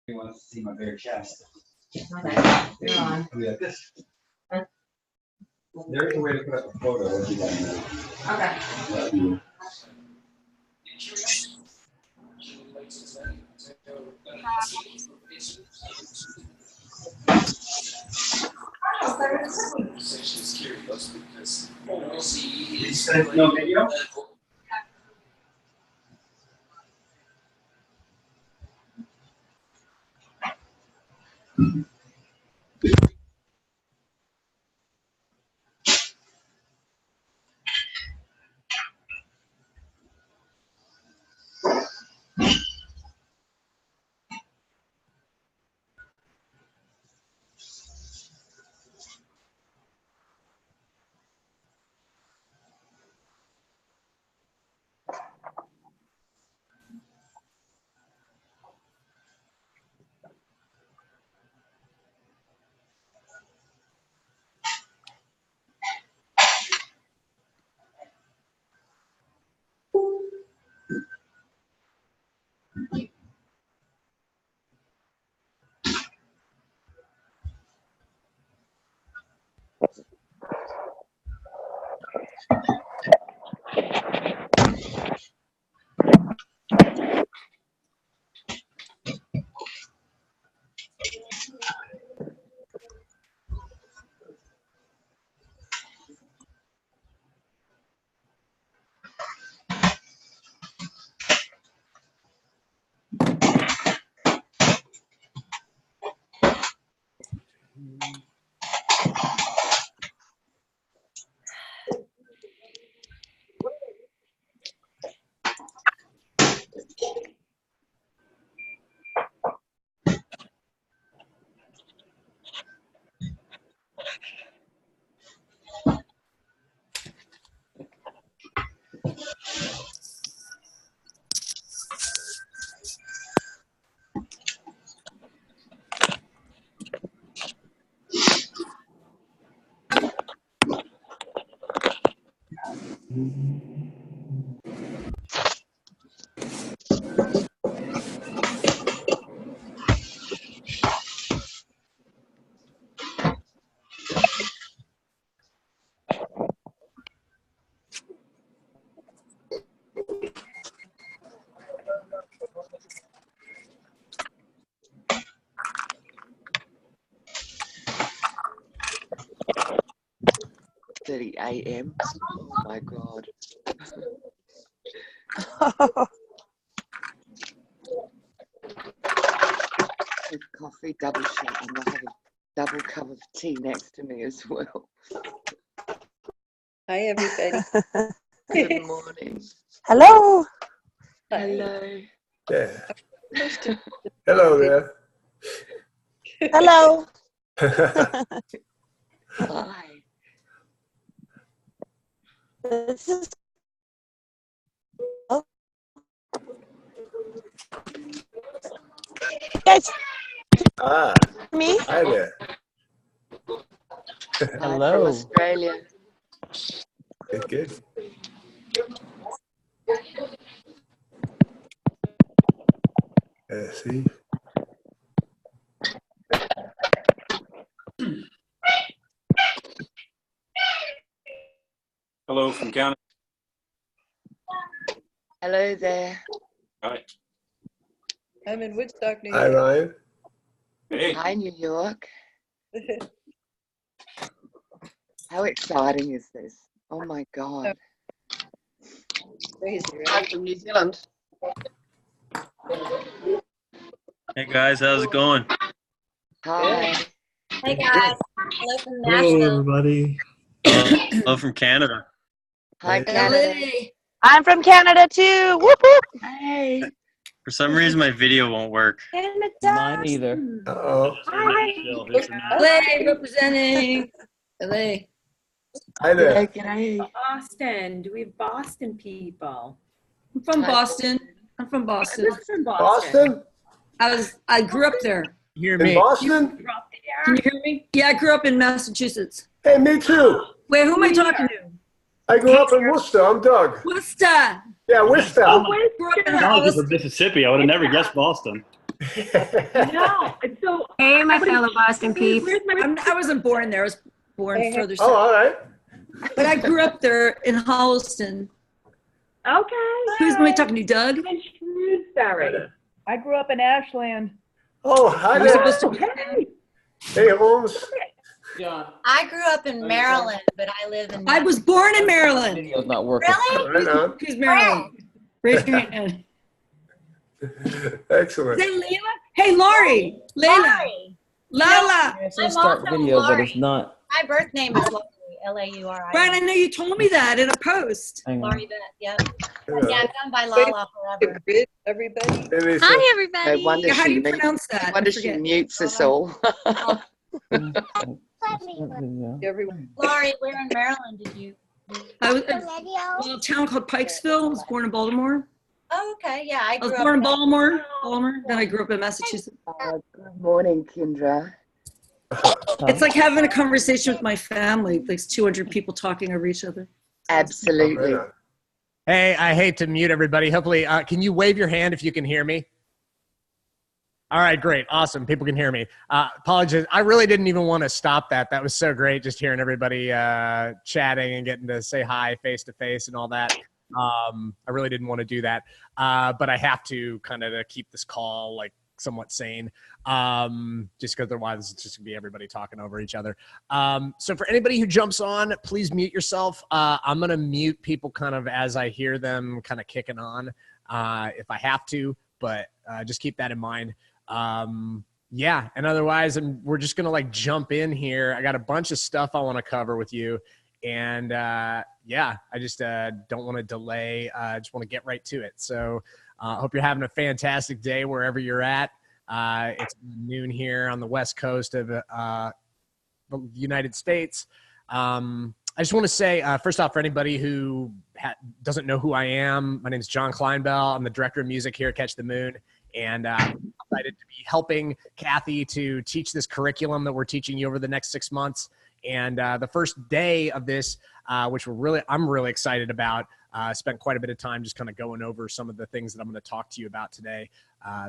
He wants to see my bare chest. Okay, you're on. I'll be like this. There's a way to put up a photo if you want to. Okay. No video? AM. Oh my God. With coffee, double shot, and I have a double cup of tea next to me as well. Hi, everybody. Good morning. Hello. Hello. Yeah. Hello there. Hello. Hi. This is. Oh. Guys, Ah, me? hi there. Hi Hello. from Australia. Good, good. See. Hello from Canada. Hello there. Hi. I'm in Woodstock, New Hi, York. Ryan. Hey. Hi, New York. How exciting is this? Oh my God. Crazy, I'm right? from New Zealand. Hey guys, how's it going? Hi. Hey guys. Hello from Hello, Nashville. everybody. Hello from Canada. Hi, Hey. Canada. LA. I'm from Canada too. Whoop whoop. Hey. For some reason, my video won't work. Mine either. Uh-oh. LA representing. LA. Hi there. G'day, g'day. Boston. Do we have Boston people? I'm from Hi. Boston. I'm from Boston. Who's from Boston? Boston? I grew up there. Hear In me. Boston? Grew up Can there? you hear me? Yeah, I grew up in Massachusetts. Hey, me too. Wait, who am I talking to? I grew up in Worcester. I'm Doug. Worcester. Yeah, Worcester. Grew up in Technology Worcester. from Mississippi. I would have never guessed Boston. No, it's so. Hey, my fellow Boston peeps. Where's my? I wasn't born there. I was born further Oh, south. all right. But I grew up there in Holliston. Okay. Who's going to be talking to you, Doug? In Shrewsbury. I grew up in Ashland. Oh, hi We're there. supposed to- Hey. Hey, Holmes. I grew up in Maryland, but I live in. I was born in Maryland. Video's not working. Really? Right on. Who's Maryland? Raise your hand. Excellent. Is that Layla? Hey, Laurie. Layla. Laurie. Lala. It says I'm start also video, but Laurie. it's not. My birth name is Laurie. Lauri. Right, I know you told me that in a post. Hang on. Laurie Bennett. Yep. Yeah. Yeah, I've gone by Lala forever. Good, everybody. And they said, Hi, everybody. No wonder How do she you mute- pronounce that? no I wonder she forget. mutes us all. Video. Laurie, where in Maryland did you? I was in a little town called Pikesville. I was born in Baltimore. Oh, okay. Yeah, I I was grew born in up. Baltimore. Then I grew up in Massachusetts. Good morning, Kendra. It's like having a conversation with my family. Like 200 people talking over each other. Absolutely. right on. Hey, I hate to mute everybody. Hopefully, can you wave your hand if you can hear me? All right, great. Awesome. People can hear me. Apologies. I really didn't even want to stop that. That was so great just hearing everybody chatting and getting to say hi face to face and all that. I really didn't want to do that. But I have to kind of keep this call like somewhat sane, just because otherwise it's just gonna be everybody talking over each other. So for anybody who jumps on, please mute yourself. I'm gonna mute people kind of as I hear them kind of kicking on, if I have to, but just keep that in mind. Yeah, and otherwise we're just gonna like jump in here. I got a bunch of stuff I want to cover with you, and yeah, I just don't want to delay. I just want to get right to it. So hope you're having a fantastic day wherever you're at. It's noon here on the west coast of the United States. I just want to say, first off, for anybody who doesn't know who I am, my name is John Kleinbell. I'm the director of music here at Catch the Moon. And I'm excited to be helping Kathy to teach this curriculum that we're teaching you over the next 6 months. And the first day of this, which I'm really excited about, spent quite a bit of time just kind of going over some of the things that I'm going to talk to you about today,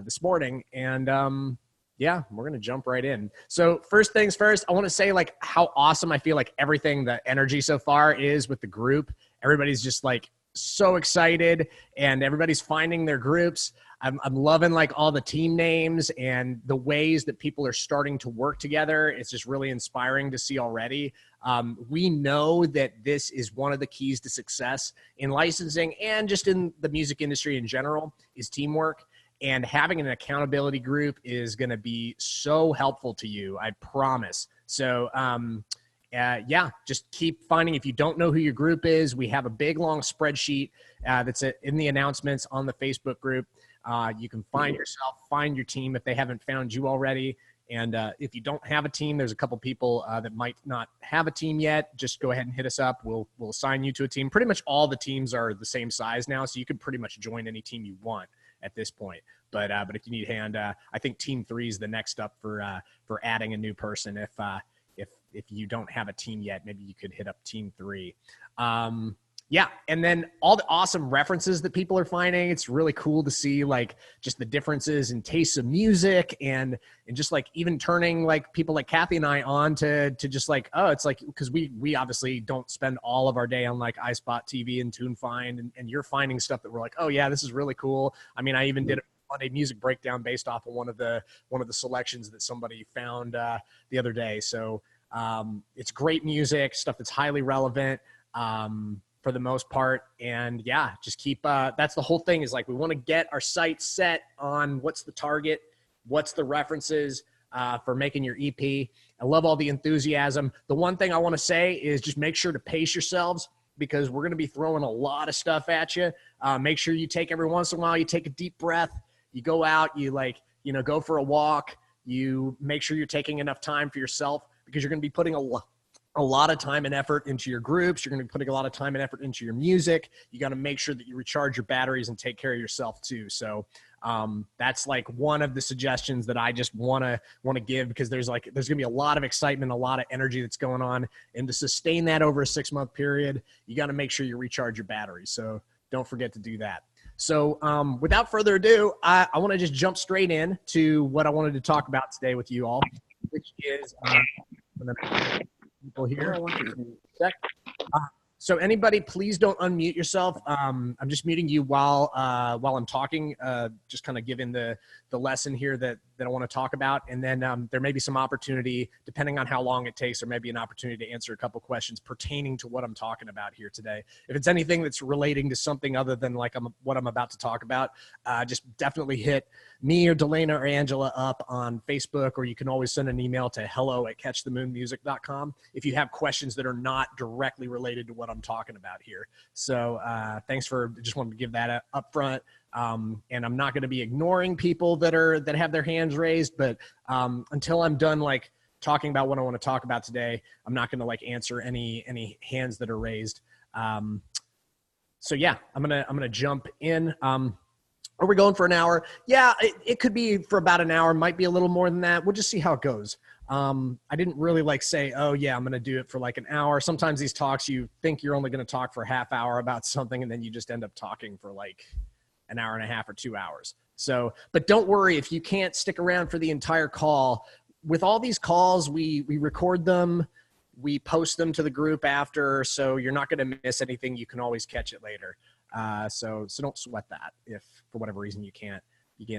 this morning. And yeah, we're going to jump right in. So first things first, I want to say like how awesome I feel like everything, the energy so far is with the group. Everybody's just like so excited and everybody's finding their groups. I'm loving like all the team names and the ways that people are starting to work together. It's just really inspiring to see already. We know that this is one of the keys to success in licensing and just in the music industry in general is teamwork. And having an accountability group is going to be so helpful to you, I promise. So yeah, just keep finding. If you don't know who your group is, we have a big, long spreadsheet that's in the announcements on the Facebook group. You can find yourself, find your team if they haven't found you already. And if you don't have a team, there's a couple people that might not have a team yet. Just go ahead and hit us up. We'll assign you to a team. Pretty much all the teams are the same size now, so you can pretty much join any team you want at this point. But if you need a hand, I think Team 3 is the next up for adding a new person. If you don't have a team yet, maybe you could hit up Team 3. Yeah, and then all the awesome references that people are finding. It's really cool to see like just the differences in tastes of music and just like even turning like people like Kathy and I on to just like, oh, it's like, because we obviously don't spend all of our day on like iSpot TV and TuneFind and you're finding stuff that we're like, oh yeah, this is really cool. I mean, I even did a Monday music breakdown based off of one of the selections that somebody found the other day. So it's great music, stuff that's highly relevant. For the most part. And yeah, just keep, that's the whole thing is like, we want to get our sights set on what's the target, what's the references for making your EP. I love all the enthusiasm. The one thing I want to say is just make sure to pace yourselves because we're going to be throwing a lot of stuff at you. Make sure you take every once in a while, you take a deep breath, you go out, you like, go for a walk, you make sure you're taking enough time for yourself because you're going to be putting a lot of time and effort into your groups. You're going to be putting a lot of time and effort into your music. You got to make sure that you recharge your batteries and take care of yourself too. So that's like one of the suggestions that I just want to give because there's going to be a lot of excitement, a lot of energy that's going on. And to sustain that over a 6-month period, you got to make sure you recharge your batteries. So don't forget to do that. So without further ado, I want to just jump straight in to what I wanted to talk about today with you all, which is people here. So anybody, please don't unmute yourself. I'm just muting you while I'm talking, just kind of giving the lesson here that I want to talk about. And then there may be some opportunity, depending on how long it takes, there may be an opportunity to answer a couple questions pertaining to what I'm talking about here today. If it's anything that's relating to something other than like what I'm about to talk about, just definitely hit me or Delana or Angela up on Facebook, or you can always send an email to hello@catchthemoonmusic.com if you have questions that are not directly related to what I'm talking about here. So thanks just wanted to give that up front. And I'm not going to be ignoring people that have their hands raised, but until I'm done like talking about what I want to talk about today, I'm not going to like answer any hands that are raised. So yeah, I'm gonna jump in. Are we going for an hour? Yeah, it could be for about an hour. Might be a little more than that. We'll just see how it goes. I didn't really like say, oh yeah, I'm going to do it for like an hour. Sometimes these talks, you think you're only going to talk for a half hour about something, and then you just end up talking for like an hour and a half or 2 hours. So, but don't worry if you can't stick around for the entire call. With all these calls, we record them, we post them to the group after, so you're not going to miss anything. You can always catch it later. So don't sweat that if for whatever reason you can't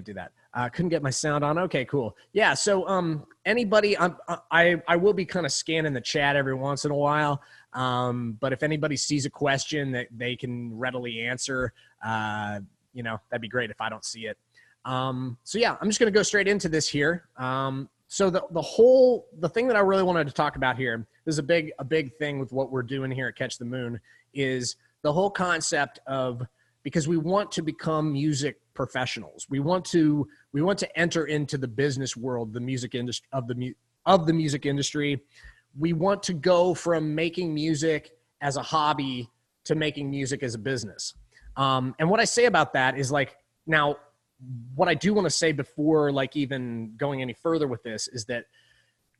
do that. Couldn't get my sound on. Okay, cool. Yeah. So, anybody, I will be kind of scanning the chat every once in a while. But if anybody sees a question that they can readily answer, that'd be great if I don't see it. So yeah, I'm just going to go straight into this here. So the thing that I really wanted to talk about here, this is a big thing with what we're doing here at Catch the Moon, is the whole concept of, because we want to become music professionals. We want to enter into the business world, the music industry of the music industry. We want to go from making music as a hobby to making music as a business. And what I say about that is like, now what I do want to say before like even going any further with this is that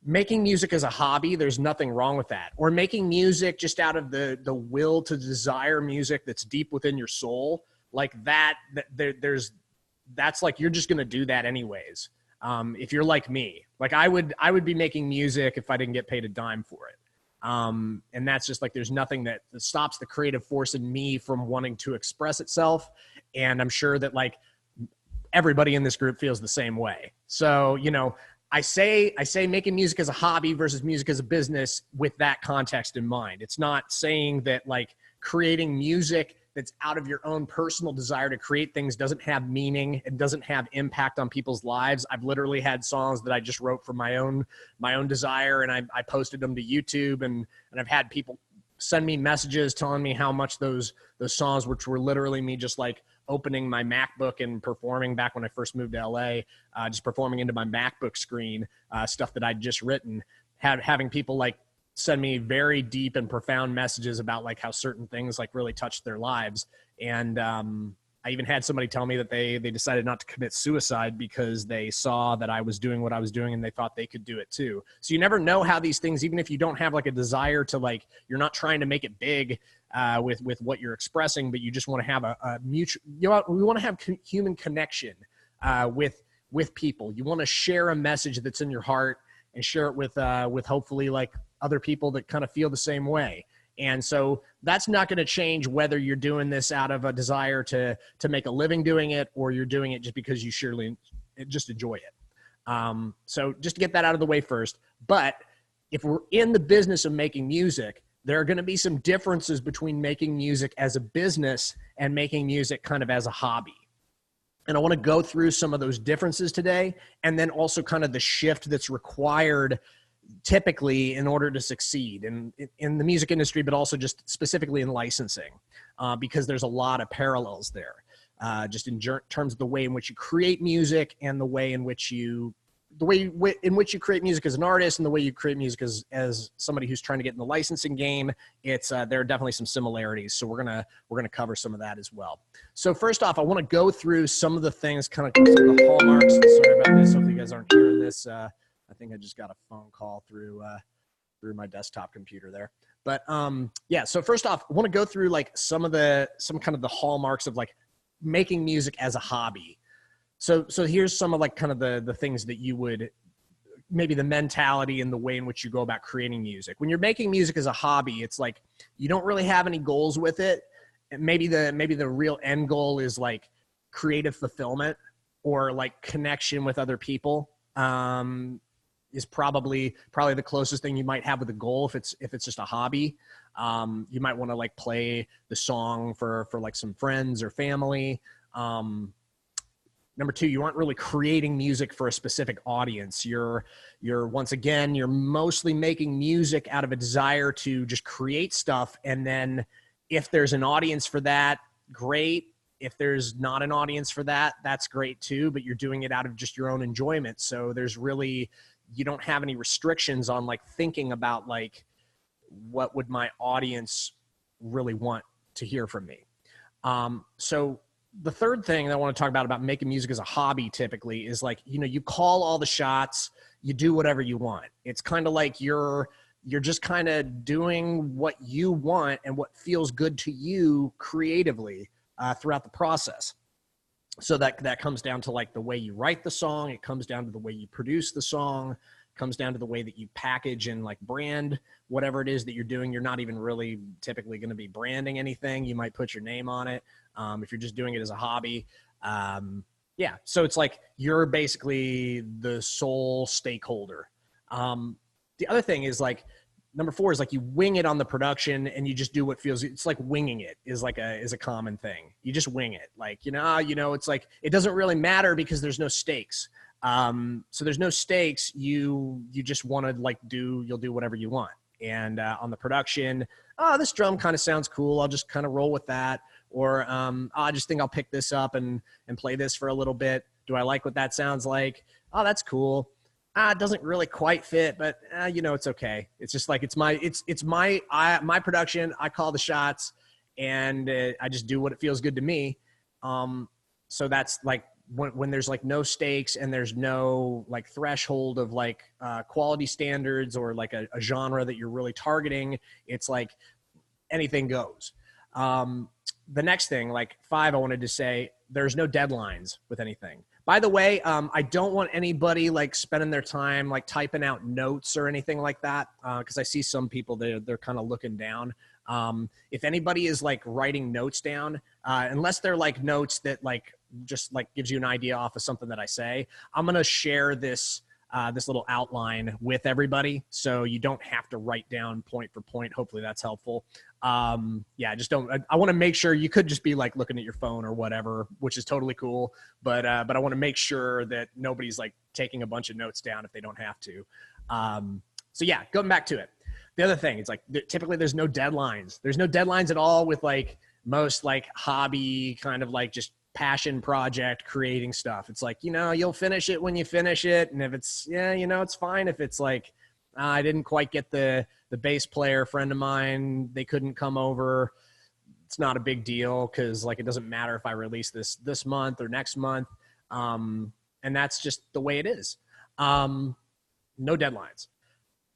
making music as a hobby, there's nothing wrong with that. Or making music just out of the will to desire music that's deep within your soul, like that's like, you're just going to do that anyways. If you're like me, like I would be making music if I didn't get paid a dime for it. And that's just like, there's nothing that stops the creative force in me from wanting to express itself. And I'm sure that like everybody in this group feels the same way. So, I say making music as a hobby versus music as a business with that context in mind. It's not saying that like creating music that's out of your own personal desire to create things doesn't have meaning and doesn't have impact on people's lives. I've literally had songs that I just wrote for my own desire, and I posted them to YouTube, and I've had people send me messages telling me how much those songs, which were literally me just like opening my MacBook and performing back when I first moved to LA, just performing into my MacBook screen, stuff that I'd just written, having people like send me very deep and profound messages about like how certain things like really touched their lives. And I even had somebody tell me that they decided not to commit suicide because they saw that I was doing what I was doing and they thought they could do it too. So you never know how these things, even if you don't have like a desire to like, you're not trying to make it big with what you're expressing, but you just want to have a mutual, we want to have human connection with people. You want to share a message that's in your heart and share it with hopefully like other people that kind of feel the same way. And so that's not going to change whether you're doing this out of a desire to make a living doing it, or you're doing it just because you surely just enjoy it. So just to get that out of the way first. But if we're in the business of making music, there are going to be some differences between making music as a business and making music kind of as a hobby. And I want to go through some of those differences today, and then also kind of the shift that's required typically in order to succeed in the music industry, but also just specifically in licensing, because there's a lot of parallels there, just in terms of the way in which you create music and the way in which you create music as an artist and the way you create music as somebody who's trying to get in the licensing game. It's there are definitely some similarities. So we're gonna cover some of that as well. So first off, I want to go through some of the things, kind of some of the hallmarks. Sorry about this. Hopefully you guys aren't hearing this. I think I just got a phone call through my desktop computer there. But yeah, so first off, I want to go through like some kind of the hallmarks of like making music as a hobby. So here's some of like kind of the things that you would, maybe the mentality and the way in which you go about creating music. When you're making music as a hobby, it's like you don't really have any goals with it. Maybe the real end goal is like creative fulfillment or like connection with other people. Is probably the closest thing you might have with a goal if it's just a hobby. You might want to like play the song for like some friends or family. Number two, you aren't really creating music for a specific audience. You're mostly making music out of a desire to just create stuff. And then if there's an audience for that, great. If there's not an audience for that, that's great too, but you're doing it out of just your own enjoyment. So you don't have any restrictions on like thinking about like, what would my audience really want to hear from me? So the third thing that I want to talk about making music as a hobby typically is like, you call all the shots, you do whatever you want. It's kind of like you're just kind of doing what you want and what feels good to you creatively throughout the process. So that comes down to like the way you write the song. It comes down to the way you produce the song. It comes down to the way that you package and like brand whatever it is that you're doing. You're not even really typically going to be branding anything. You might put your name on it if you're just doing it as a hobby. So it's like you're basically the sole stakeholder. The other thing is like, number 4 is like you wing it on the production and you just do what feels, it's like winging it is a common thing. You just wing it. Like, it's like, it doesn't really matter because there's no stakes. So there's no stakes. You just want to like you'll do whatever you want. And on the production, this drum kind of sounds cool. I'll just kind of roll with that. Or I just think I'll pick this up and play this for a little bit. Do I like what that sounds like? Oh, that's cool. It doesn't really quite fit, but it's okay. It's just like, it's my production. I call the shots and I just do what it feels good to me. So that's like when there's like no stakes and there's no like threshold of like quality standards or like a genre that you're really targeting, it's like anything goes. The next thing, like 5, I wanted to say, there's no deadlines with anything. By the way, I don't want anybody like spending their time like typing out notes or anything like that, because I see some people they're kind of looking down. If anybody is like writing notes down, unless they're like notes that like just like gives you an idea off of something that I say, I'm gonna share this little outline with everybody, so you don't have to write down point for point. Hopefully that's helpful. Just don't. I want to make sure. You could just be like looking at your phone or whatever, which is totally cool. But I want to make sure that nobody's like taking a bunch of notes down if they don't have to. Going back to it. The other thing, it's like typically there's no deadlines. There's no deadlines at all with like most like hobby kind of like just passion project creating stuff. It's like, you'll finish it when you finish it. And if it's, it's fine. If it's like, I didn't quite get the bass player friend of mine, they couldn't come over. It's not a big deal. Cause like, it doesn't matter if I release this month or next month. And that's just the way it is. No deadlines.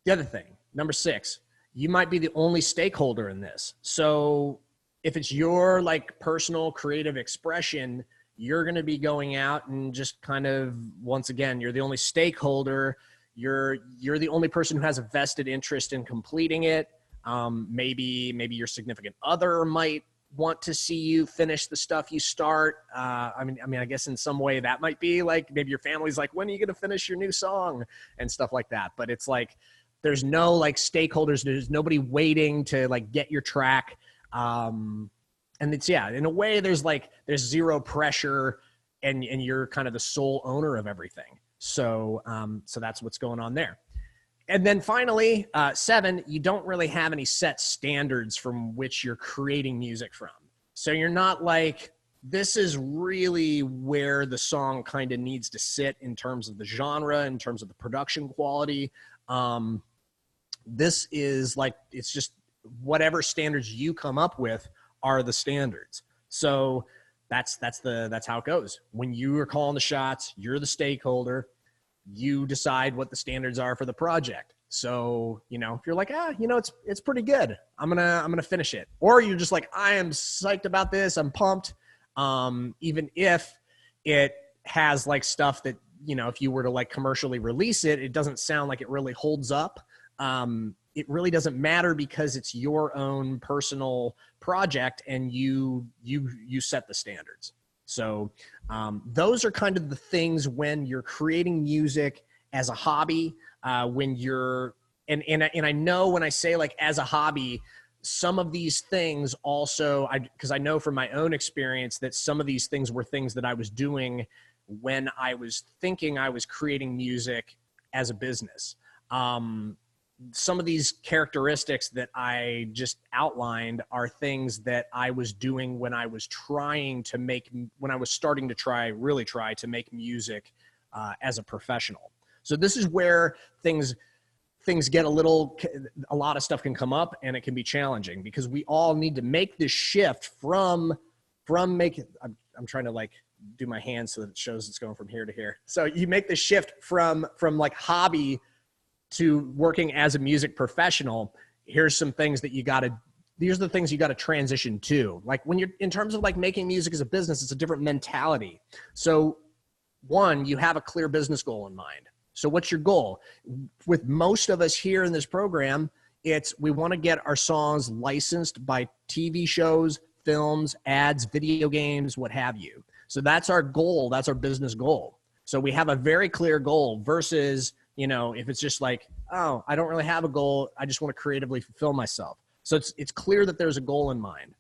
The other thing, number 6, you might be the only stakeholder in this. So if it's your like personal creative expression, you're going to be going out and just kind of, once again, you're the only stakeholder. You're the only person who has a vested interest in completing it. Maybe your significant other might want to see you finish the stuff you start. I guess in some way that might be like, maybe your family's like, when are you going to finish your new song and stuff like that. But it's like, there's no like stakeholders. There's nobody waiting to like get your track. And it's, in a way there's zero pressure and you're kind of the sole owner of everything. So that's what's going on there. And then finally, 7, you don't really have any set standards from which you're creating music from. So you're not like, this is really where the song kind of needs to sit in terms of the genre, in terms of the production quality. This is like, it's just whatever standards you come up with are the standards. So that's how it goes. When you are calling the shots, you're the stakeholder. You decide what the standards are for the project. So, if you're like, it's pretty good, I'm gonna finish it. Or you're just like, I am psyched about this, I'm pumped, even if it has like stuff that, you know, if you were to like commercially release it, it doesn't sound like it really holds up. It really doesn't matter because it's your own personal project and you set the standards. So those are kind of the things when you're creating music as a hobby, when you're, and I know when I say like as a hobby, some of these things also, because I know from my own experience that some of these things were things that I was doing when I was thinking I was creating music as a business. Some of these characteristics that I just outlined are things that I was doing when I was starting to really try to make music as a professional. So this is where things get a lot of stuff can come up and it can be challenging because we all need to make this shift from making, I'm trying to like do my hands so that it shows it's going from here to here. So you make the shift from like hobby to working as a music professional. Here's some things that these are the things you got to transition to. Like when you're in terms of like making music as a business, it's a different mentality. So one, you have a clear business goal in mind. So what's your goal? With most of us here in this program, we want to get our songs licensed by TV shows, films, ads, video games, what have you. So that's our goal. That's our business goal. So we have a very clear goal versus, you know, if it's just like, oh, I don't really have a goal. I just want to creatively fulfill myself. So it's clear that there's a goal in mind.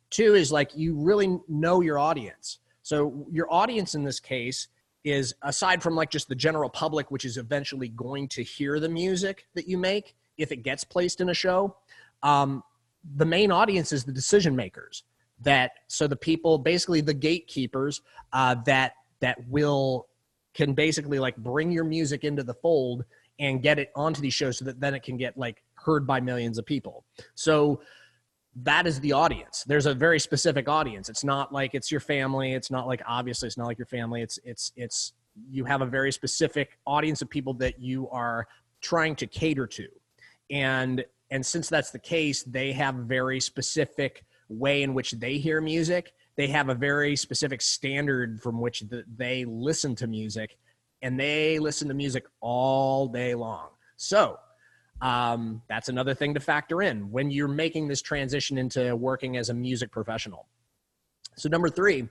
Two is like, you really know your audience. So your audience in this case is, aside from like just the general public, which is eventually going to hear the music that you make if it gets placed in a show, the main audience is the decision makers. So the people, basically the gatekeepers that can basically like bring your music into the fold and get it onto these shows so that then it can get like heard by millions of people. So that is the audience. There's a very specific audience. It's not like it's your family. It's not like, obviously it's not like your family. It's you have a very specific audience of people that you are trying to cater to. And since that's the case, they have a very specific way in which they hear music. They have a very specific standard from which they listen to music, and they listen to music all day long. So that's another thing to factor in when you're making this transition into working as a music professional. So number three,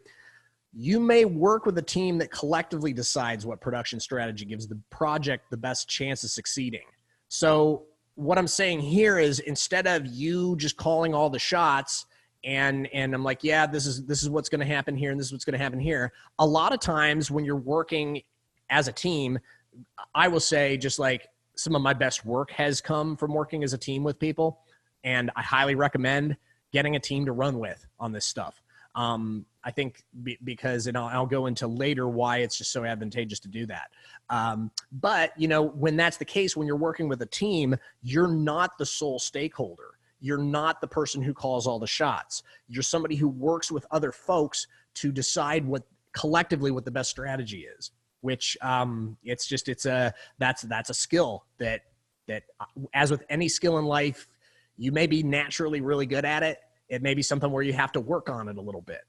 you may work with a team that collectively decides what production strategy gives the project the best chance of succeeding. So what I'm saying here is, instead of you just calling all the shots and I'm like, yeah, this is what's going to happen here, and this is what's going to happen here. A lot of times when you're working as a team, I will say, just like, some of my best work has come from working as a team with people, and I highly recommend getting a team to run with on this stuff. I think because, and I'll go into later why it's just so advantageous to do that. But, you know, when that's the case, when you're working with a team, you're not the sole stakeholder. You're not the person who calls all the shots. You're somebody who works with other folks to decide collectively what the best strategy is, which that's a skill that as with any skill in life, you may be naturally really good at it. It may be something where you have to work on it a little bit.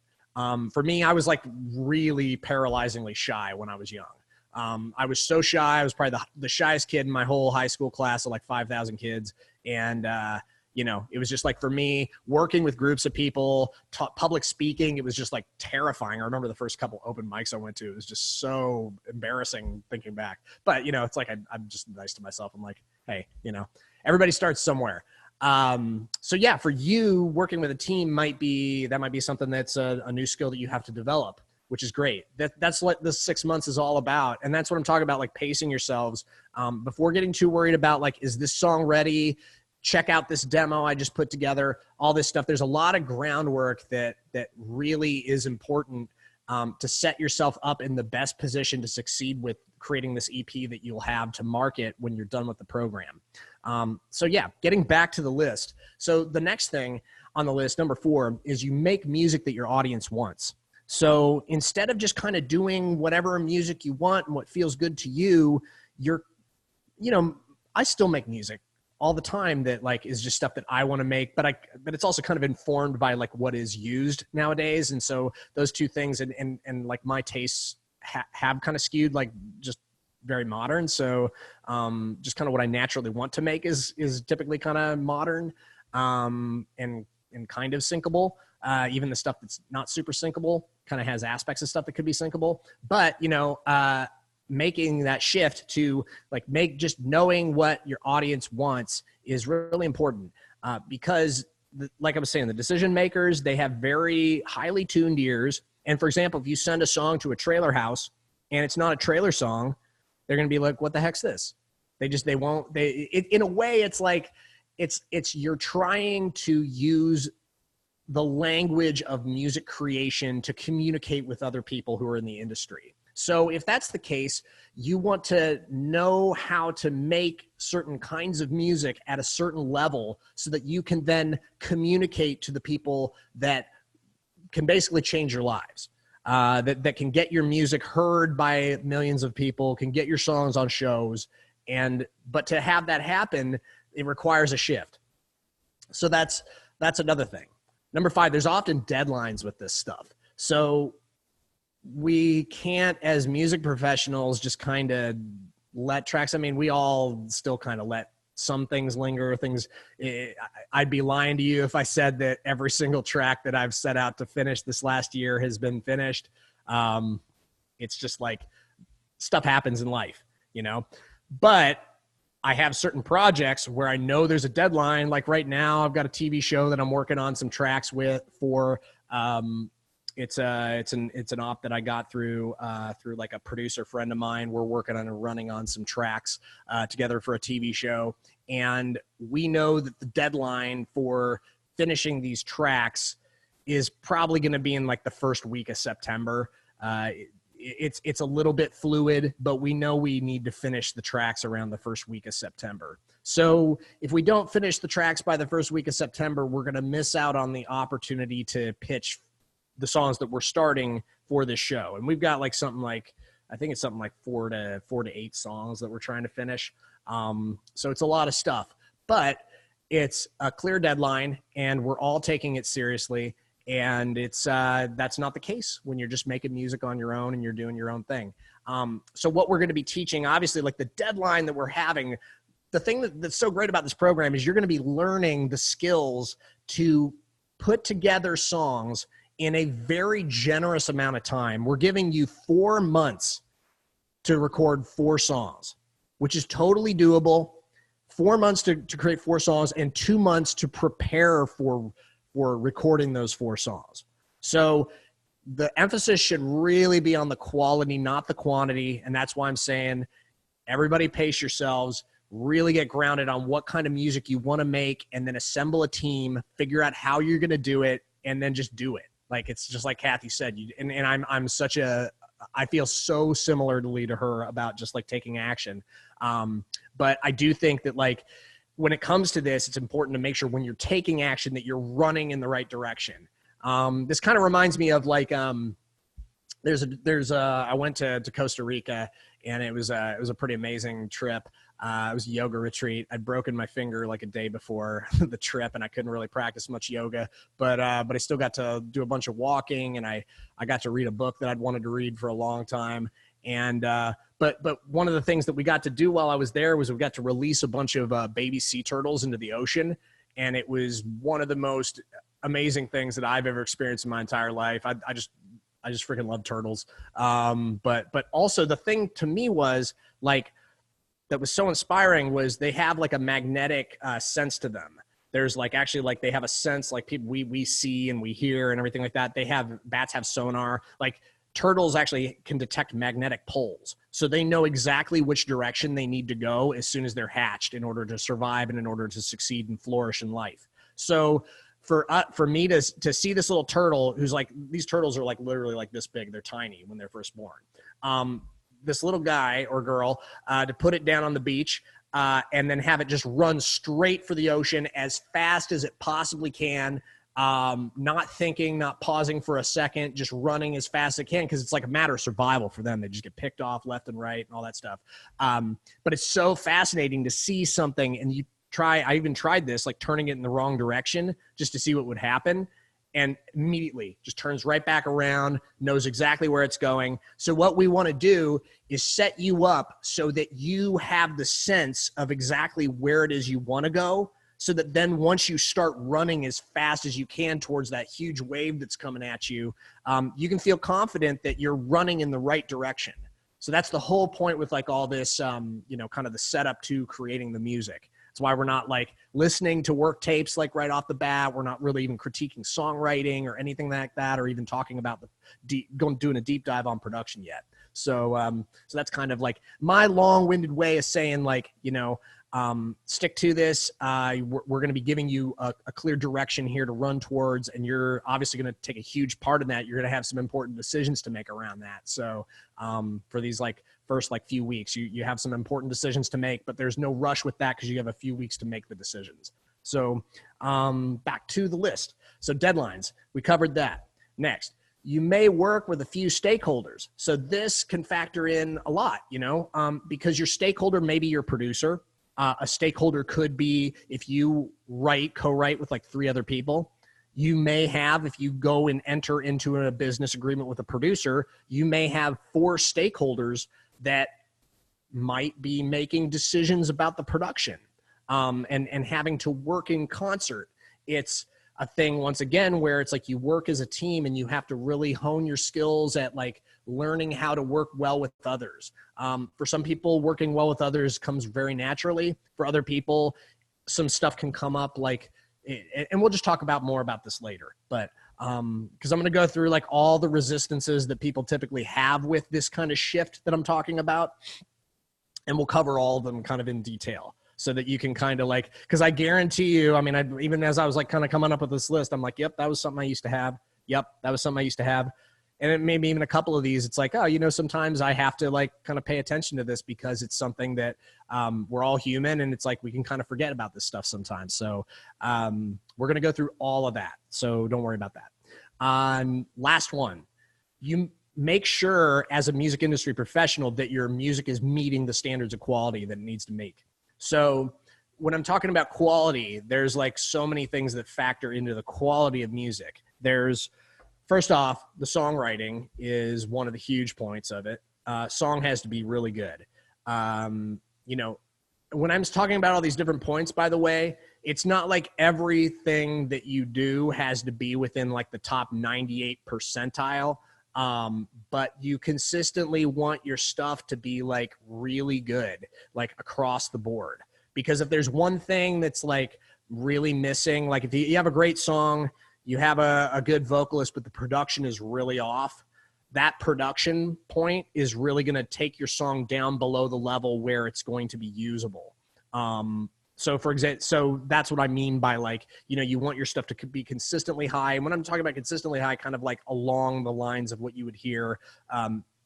For me, I was like really paralyzingly shy when I was young. I was so shy. I was probably the shyest kid in my whole high school class of like 5,000 kids. And, you know, it was just like, for me, working with groups of people, public speaking, it was just like terrifying. I remember the first couple open mics I went to, it was just so embarrassing thinking back. But, you know, it's like, I'm just nice to myself. I'm like, hey, you know, everybody starts somewhere. So yeah, for you, working with a team might be something that's a new skill that you have to develop, which is great. That's what this 6 months is all about. And that's what I'm talking about, like pacing yourselves, before getting too worried about like, is this song ready? Check out this demo I just put together, all this stuff. There's a lot of groundwork that really is important, to set yourself up in the best position to succeed with creating this EP that you'll have to market when you're done with the program. So yeah, getting back to the list. So the next thing on the list, number 4, is you make music that your audience wants. So instead of just kind of doing whatever music you want and what feels good to you, I still make music all the time that like is just stuff that I want to make, but it's also kind of informed by like what is used nowadays. And so those two things and like my tastes have kind of skewed like just very modern. So just kind of what I naturally want to make is typically kind of modern and kind of syncable. Even the stuff that's not super syncable kind of has aspects of stuff that could be syncable. But, you know, making that shift to like just knowing what your audience wants is really important because like I was saying, the decision makers, they have very highly tuned ears. And for example, if you send a song to a trailer house and it's not a trailer song, they're going to be like, what the heck's this? In a way, it's like, it's you're trying to use the language of music creation to communicate with other people who are in the industry. So if that's the case, you want to know how to make certain kinds of music at a certain level so that you can then communicate to the people that can basically change your lives. That can get your music heard by millions of people, can get your songs on shows. But to have that happen, it requires a shift. So that's another thing. Number 5, there's often deadlines with this stuff. So we can't, as music professionals, just kind of let tracks. I mean, we all still kind of let some things linger. I'd be lying to you if I said that every single track that I've set out to finish this last year has been finished. It's just like stuff happens in life, you know. But I have certain projects where I know there's a deadline. Like right now, I've got a TV show that I'm working on some tracks for. It's an op that I got through like a producer friend of mine. We're working on and running on some tracks together for a TV show. And we know that the deadline for finishing these tracks is probably going to be in like the first week of September. It's a little bit fluid, but we know we need to finish the tracks around the first week of September. So if we don't finish the tracks by the first week of September, we're going to miss out on the opportunity to pitch the songs that we're starting for this show. And we've got like I think it's something like 4 to 8 songs that we're trying to finish. So it's a lot of stuff, but it's a clear deadline and we're all taking it seriously. And that's not the case when you're just making music on your own and you're doing your own thing. So what we're going to be teaching, obviously, like the deadline that we're having, the thing that's so great about this program is you're going to be learning the skills to put together songs in a very generous amount of time. We're giving you 4 months to record 4 songs, which is totally doable. 4 months to create 4 songs and 2 months to prepare for recording those 4 songs. So the emphasis should really be on the quality, not the quantity. And that's why I'm saying everybody pace yourselves, really get grounded on what kind of music you want to make, and then assemble a team, figure out how you're going to do it, and then just do it. Like, it's just like Kathy said, I feel so similarly to her about just like taking action. But I do think that like, when it comes to this, it's important to make sure when you're taking action that you're running in the right direction. This kind of reminds me of like, I went to Costa Rica, and it was a pretty amazing trip. It was a yoga retreat. I'd broken my finger like a day before the trip, and I couldn't really practice much yoga, but I still got to do a bunch of walking, and I got to read a book that I'd wanted to read for a long time. And, but one of the things that we got to do while I was there was we got to release a bunch of baby sea turtles into the ocean. And it was one of the most amazing things that I've ever experienced in my entire life. I just freaking love turtles. But also the thing to me was like, that was so inspiring was they have like a magnetic sense to them. There's like, actually like they have a sense, like people we see and we hear and everything like that. Bats have sonar. Like turtles actually can detect magnetic poles. So they know exactly which direction they need to go as soon as they're hatched in order to survive and in order to succeed and flourish in life. So for me to see this little turtle who's like, these turtles are like literally like this big. They're tiny when they're first born. This little guy or girl to put it down on the beach and then have it just run straight for the ocean as fast as it possibly can. Not thinking, not pausing for a second, just running as fast as it can, because it's like a matter of survival for them. They just get picked off left and right and all that stuff. But it's so fascinating to see something, and I even tried this, like turning it in the wrong direction just to see what would happen. And immediately just turns right back around, knows exactly where it's going. So what we want to do is set you up so that you have the sense of exactly where it is you want to go, so that then once you start running as fast as you can towards that huge wave that's coming at you, you can feel confident that you're running in the right direction. So that's the whole point with like all this, kind of the setup to creating the music. That's why we're not like listening to work tapes like right off the bat. We're not really even critiquing songwriting or anything like that, or even talking about doing a deep dive on production yet. So that's kind of like my long-winded way of saying, like, stick to this. We're going to be giving you a clear direction here to run towards, and you're obviously going to take a huge part in that. You're going to have some important decisions to make around that. So for these first few weeks, you have some important decisions to make, but there's no rush with that because you have a few weeks to make the decisions. So back to the list. So deadlines, we covered that. Next, you may work with a few stakeholders. So this can factor in a lot, because your stakeholder may be your producer. A stakeholder could be if you co-write with like 3 other people. You may have, if you go and enter into a business agreement with a producer, you may have 4 stakeholders that might be making decisions about the production, and having to work in concert. It's a thing, once again, where it's like you work as a team and you have to really hone your skills at like learning how to work well with others. For some people, working well with others comes very naturally. For other people, some stuff can come up and we'll just talk about more about this later, but because I'm going to go through like all the resistances that people typically have with this kind of shift that I'm talking about, and we'll cover all of them kind of in detail so that you can kind of because I guarantee you, even as I was like kind of coming up with this list, I'm like, yep, that was something I used to have. Yep, that was something I used to have. And it maybe even a couple of these, it's like, oh, sometimes I have to kind of pay attention to this because it's something that we're all human, and it's like we can kind of forget about this stuff sometimes. So we're going to go through all of that. So don't worry about that. Last one, you make sure as a music industry professional that your music is meeting the standards of quality that it needs to make. So when I'm talking about quality, there's so many things that factor into the quality of music. First off, the songwriting is one of the huge points of it. Song has to be really good. When I'm talking about all these different points, by the way, it's not like everything that you do has to be within the top 98 percentile. But you consistently want your stuff to be really good, across the board. Because if there's one thing that's really missing, if you have a great song, you have a good vocalist, but the production is really off, that production point is really going to take your song down below the level where it's going to be usable. So for example, that's what I mean by you want your stuff to be consistently high. And when I'm talking about consistently high, kind of along the lines of what you would hear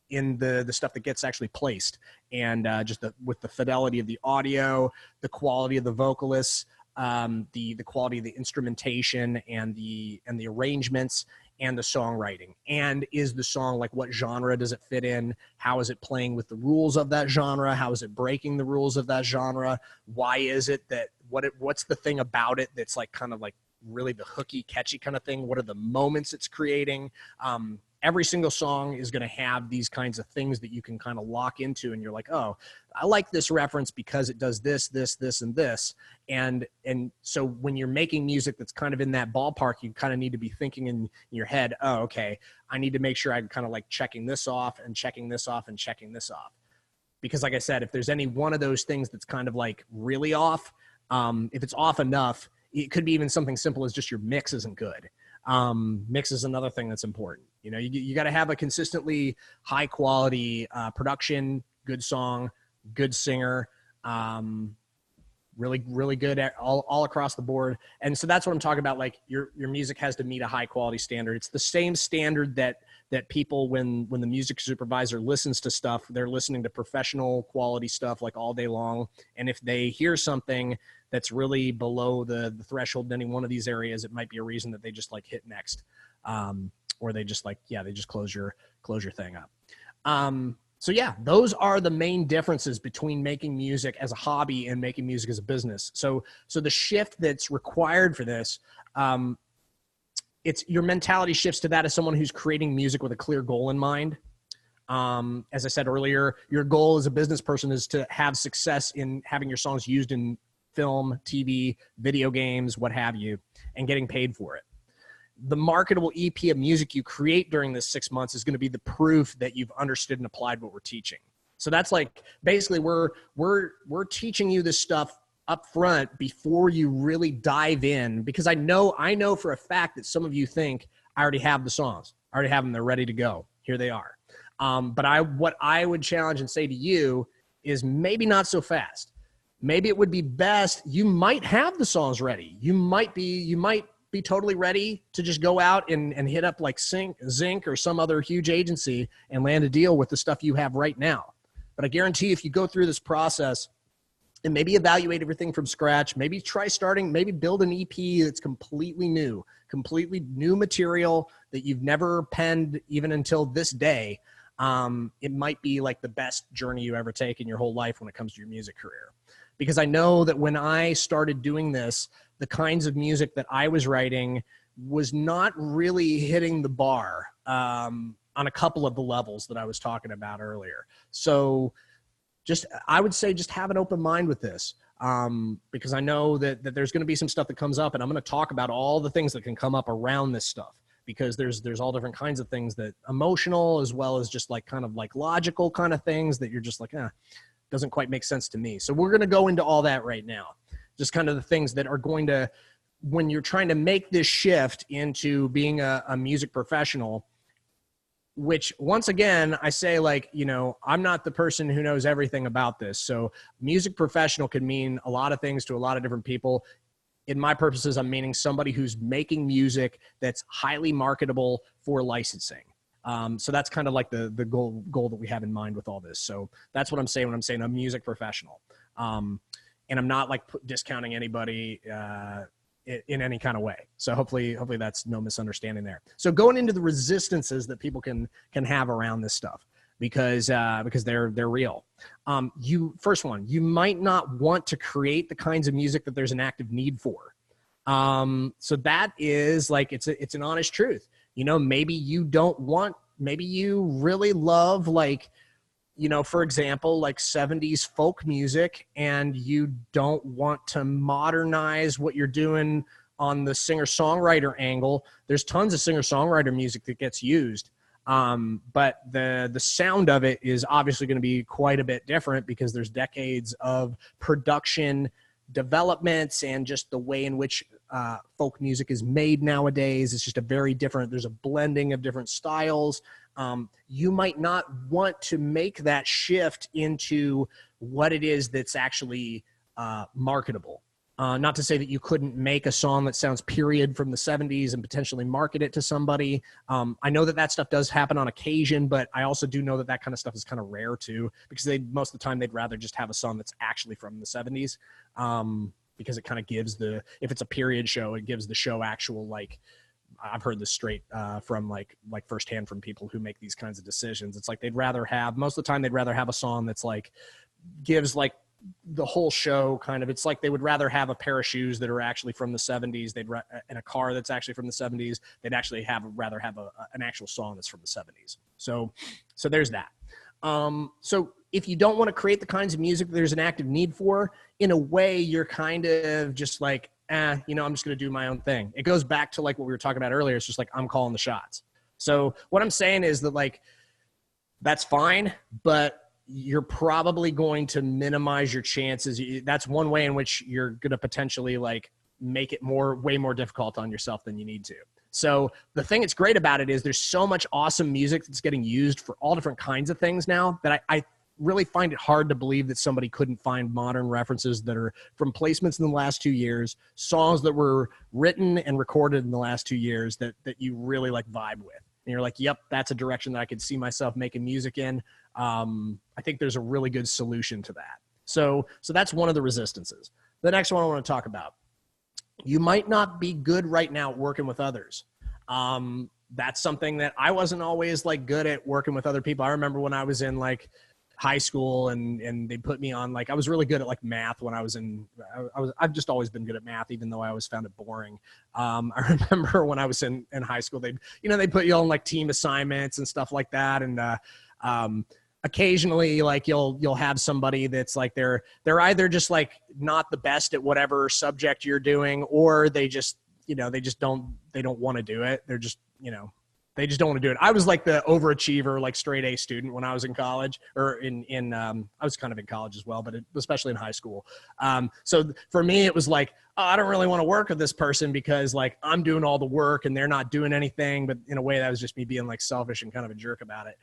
in the stuff that gets actually placed, and just with the fidelity of the audio, the quality of the vocalists, the quality of the instrumentation, and the arrangements, and the songwriting. And is the song what genre does it fit in? How is it playing with the rules of that genre? How is it breaking the rules of that genre? Why is it that what's the thing about it that's kind of really the hooky, catchy kind of thing? What are the moments it's creating? Every single song is going to have these kinds of things that you can kind of lock into, and you're like, oh, I like this reference because it does this, this, this, and this. And so when you're making music that's kind of in that ballpark, you kind of need to be thinking in your head, oh, okay, I need to make sure I'm kind of checking this off and checking this off and checking this off. Because like I said, if there's any one of those things that's kind of really off, if it's off enough, it could be even something simple as just your mix isn't good. Mix is another thing that's important. You got to have a consistently high quality production, good song, good singer, really, really good at all across the board. And so that's what I'm talking about. Your music has to meet a high quality standard. It's the same standard that people, when the music supervisor listens to stuff, they're listening to professional quality stuff all day long. And if they hear something that's really below the threshold in any one of these areas, it might be a reason that they just hit next. Or they just they just close your thing up. So yeah, those are the main differences between making music as a hobby and making music as a business. So the shift that's required for this, it's your mentality shifts to that as someone who's creating music with a clear goal in mind. As I said earlier, your goal as a business person is to have success in having your songs used in film, TV, video games, what have you, and getting paid for it. The marketable EP of music you create during this 6 months is going to be the proof that you've understood and applied what we're teaching. So that's like, basically we're teaching you this stuff up front before you really dive in, because I know for a fact that some of you think I already have the songs. I already have them. They're ready to go. Here they are. But what I would challenge and say to you is maybe not so fast. Maybe it would be best. You might have the songs ready. You might be totally ready to just go out and hit up like Zinc or some other huge agency and land a deal with the stuff you have right now. But I guarantee if you go through this process and maybe evaluate everything from scratch, maybe try starting, maybe build an EP that's completely new material that you've never penned even until this day. It might be like the best journey you ever take in your whole life when it comes to your music career. Because I know that when I started doing this, the kinds of music that I was writing was not really hitting the bar on a couple of the levels that I was talking about earlier. So I would say just have an open mind with this, because I know that there's going to be some stuff that comes up, and I'm going to talk about all the things that can come up around this stuff, because there's all different kinds of things, that emotional as well as just like kind of like logical kind of things that you're just like, doesn't quite make sense to me. So we're going to go into all that right now. Just kind of the things that are going to, when you're trying to make this shift into being a music professional, which once again, I say, like, I'm not the person who knows everything about this. So music professional can mean a lot of things to a lot of different people. In my purposes, I'm meaning somebody who's making music that's highly marketable for licensing. So that's kind of like the goal that we have in mind with all this. So that's what I'm saying when I'm saying a music professional. And I'm not like discounting anybody in any kind of way. So hopefully that's no misunderstanding there. So going into the resistances that people can have around this stuff, because they're real. First one, you might not want to create the kinds of music that there's an active need for. So that is like, it's an honest truth. Maybe you really love, like, for example, like 70s folk music, and you don't want to modernize what you're doing on the singer-songwriter angle. There's tons of singer-songwriter music that gets used. But the sound of it is obviously going to be quite a bit different, because there's decades of production developments and just the way in which folk music is made nowadays. It's just there's a blending of different styles. You might not want to make that shift into what it is that's actually marketable. Not to say that you couldn't make a song that sounds period from the 70s and potentially market it to somebody. I know that stuff does happen on occasion, but I also do know that kind of stuff is kind of rare too, because most of the time they'd rather just have a song that's actually from the 70s, because it kind of gives if it's a period show, it gives the show actual, like, I've heard this straight from like firsthand from people who make these kinds of decisions. It's like most of the time they'd rather have a song that's like gives like the whole show kind of. It's like they would rather have a pair of shoes that are actually from the 70s. In a car that's actually from the 70s. They'd actually rather have an actual song that's from the 70s. So there's that. So if you don't want to create the kinds of music that there's an active need for, in a way, you're kind of just like, I'm just going to do my own thing. It goes back to like what we were talking about earlier. It's just like, I'm calling the shots. So what I'm saying is that, like, that's fine, but you're probably going to minimize your chances. That's one way in which you're going to potentially like make it way more difficult on yourself than you need to. So the thing that's great about it is there's so much awesome music that's getting used for all different kinds of things now that I really find it hard to believe that somebody couldn't find modern references that are from placements in the last 2 years, songs that were written and recorded in the last 2 years that you really like vibe with. And you're like, yep, that's a direction that I could see myself making music in. I think there's a really good solution to that. So that's one of the resistances. The next one I want to talk about. You might not be good right now at working with others. that's something that I wasn't always like good at working with other people. I remember when I was in like high school and they put me on, like, I was really good at like math when I've just always been good at math, even though I always found it boring. I remember when I was in high school, they put you on like team assignments and stuff like that. And, occasionally like you'll have somebody that's like, they're either just like not the best at whatever subject you're doing, or they just, they don't want to do it. They're just, they just don't want to do it. I was like the overachiever, like straight A student when I was in college, or I was kind of in college as well, but especially in high school. So for me, it was like, oh, I don't really want to work with this person because like I'm doing all the work and they're not doing anything. But in a way, that was just me being like selfish and kind of a jerk about it.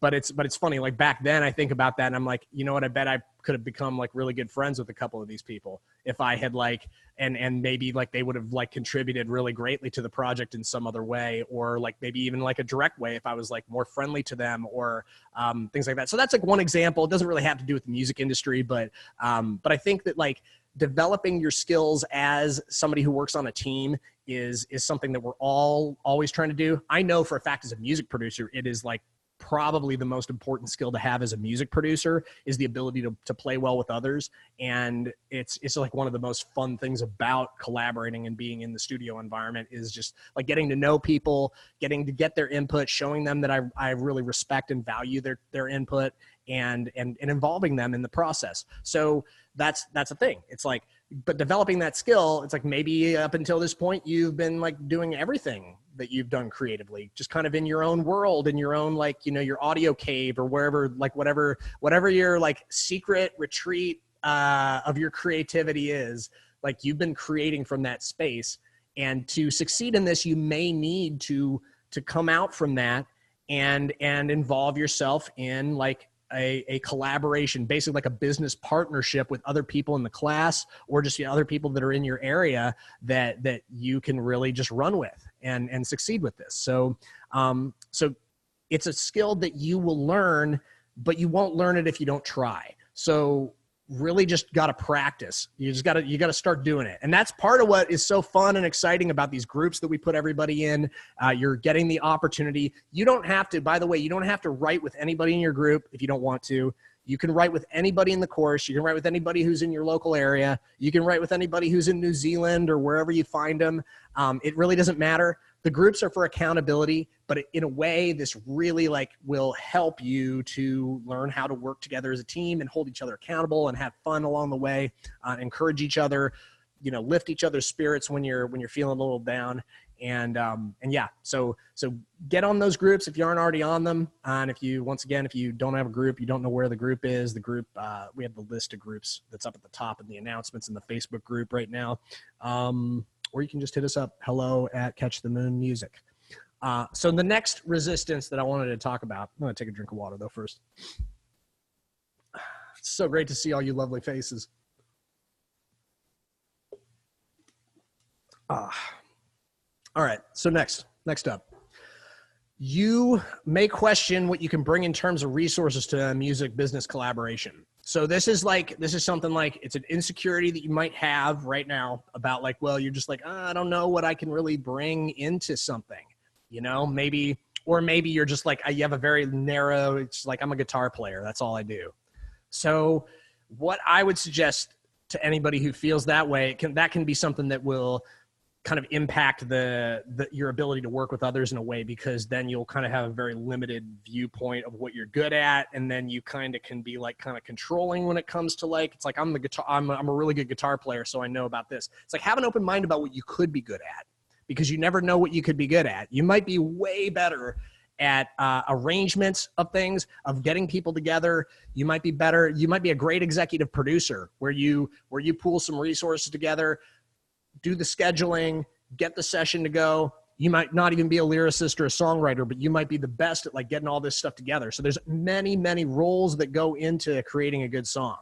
But it's funny, like back then I think about that and I'm like, you know what, I bet I could have become like really good friends with a couple of these people if I had like, and maybe like they would have like contributed really greatly to the project in some other way, or like maybe even like a direct way if I was like more friendly to them, or things like that. So that's like one example. It doesn't really have to do with the music industry, but I think that like developing your skills as somebody who works on a team is something that we're all always trying to do. I know for a fact as a music producer, it is like probably the most important skill to have as a music producer is the ability to play well with others. And it's like one of the most fun things about collaborating and being in the studio environment is just like getting to know people, getting to get their input, showing them that I really respect and value their input, and involving them in the process. So that's a thing. It's like, but developing that skill, it's like maybe up until this point, you've been like doing everything that you've done creatively, just kind of in your own world, in your own, like, your audio cave or wherever, like whatever your like secret retreat of your creativity is, like you've been creating from that space. And to succeed in this, you may need to come out from that and involve yourself in like a collaboration, basically like a business partnership with other people in the class, or just other people that are in your area that you can really just run with and succeed with this. So it's a skill that you will learn, but you won't learn it if you don't try. So really just got to practice. You got to start doing it. And that's part of what is so fun and exciting about these groups that we put everybody in. You're getting the opportunity. You don't have to, by the way, you don't have to write with anybody in your group if you don't want to. You can write with anybody in the course. You can write with anybody who's in your local area. You can write with anybody who's in New Zealand or wherever you find them. It really doesn't matter. The groups are for accountability, but in a way, this really like will help you to learn how to work together as a team and hold each other accountable and have fun along the way, encourage each other, lift each other's spirits when you're feeling a little down. And yeah, so get on those groups if you aren't already on them. And if you don't have a group, you don't know where the group is, we have the list of groups that's up at the top of the announcements in the Facebook group right now. Or you can just hit us up, hello@catchthemoonmusic. So the next resistance that I wanted to talk about, I'm going to take a drink of water though first. It's so great to see all you lovely faces. All right, so next up. You may question what you can bring in terms of resources to a music business collaboration. So this is something like, it's an insecurity that you might have right now about like, well, you're just like, I don't know what I can really bring into something, maybe you're just like, you have a very narrow, it's like, I'm a guitar player. That's all I do. So what I would suggest to anybody who feels that way, that can be something that will kind of impact your ability to work with others in a way, because then you'll kind of have a very limited viewpoint of what you're good at. And then you kind of can be like kind of controlling when it comes to like, it's like, I'm a really good guitar player, so I know about this. It's like, have an open mind about what you could be good at, because you never know what you could be good at. You might be way better at arrangements of things, of getting people together. You might be a great executive producer where you pool some resources together, do the scheduling, get the session to go. You might not even be a lyricist or a songwriter, but you might be the best at like getting all this stuff together. So there's many, many roles that go into creating a good song.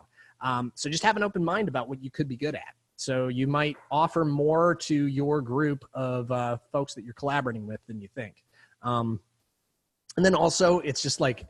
So just have an open mind about what you could be good at. So you might offer more to your group of folks that you're collaborating with than you think. And then also, it's just like,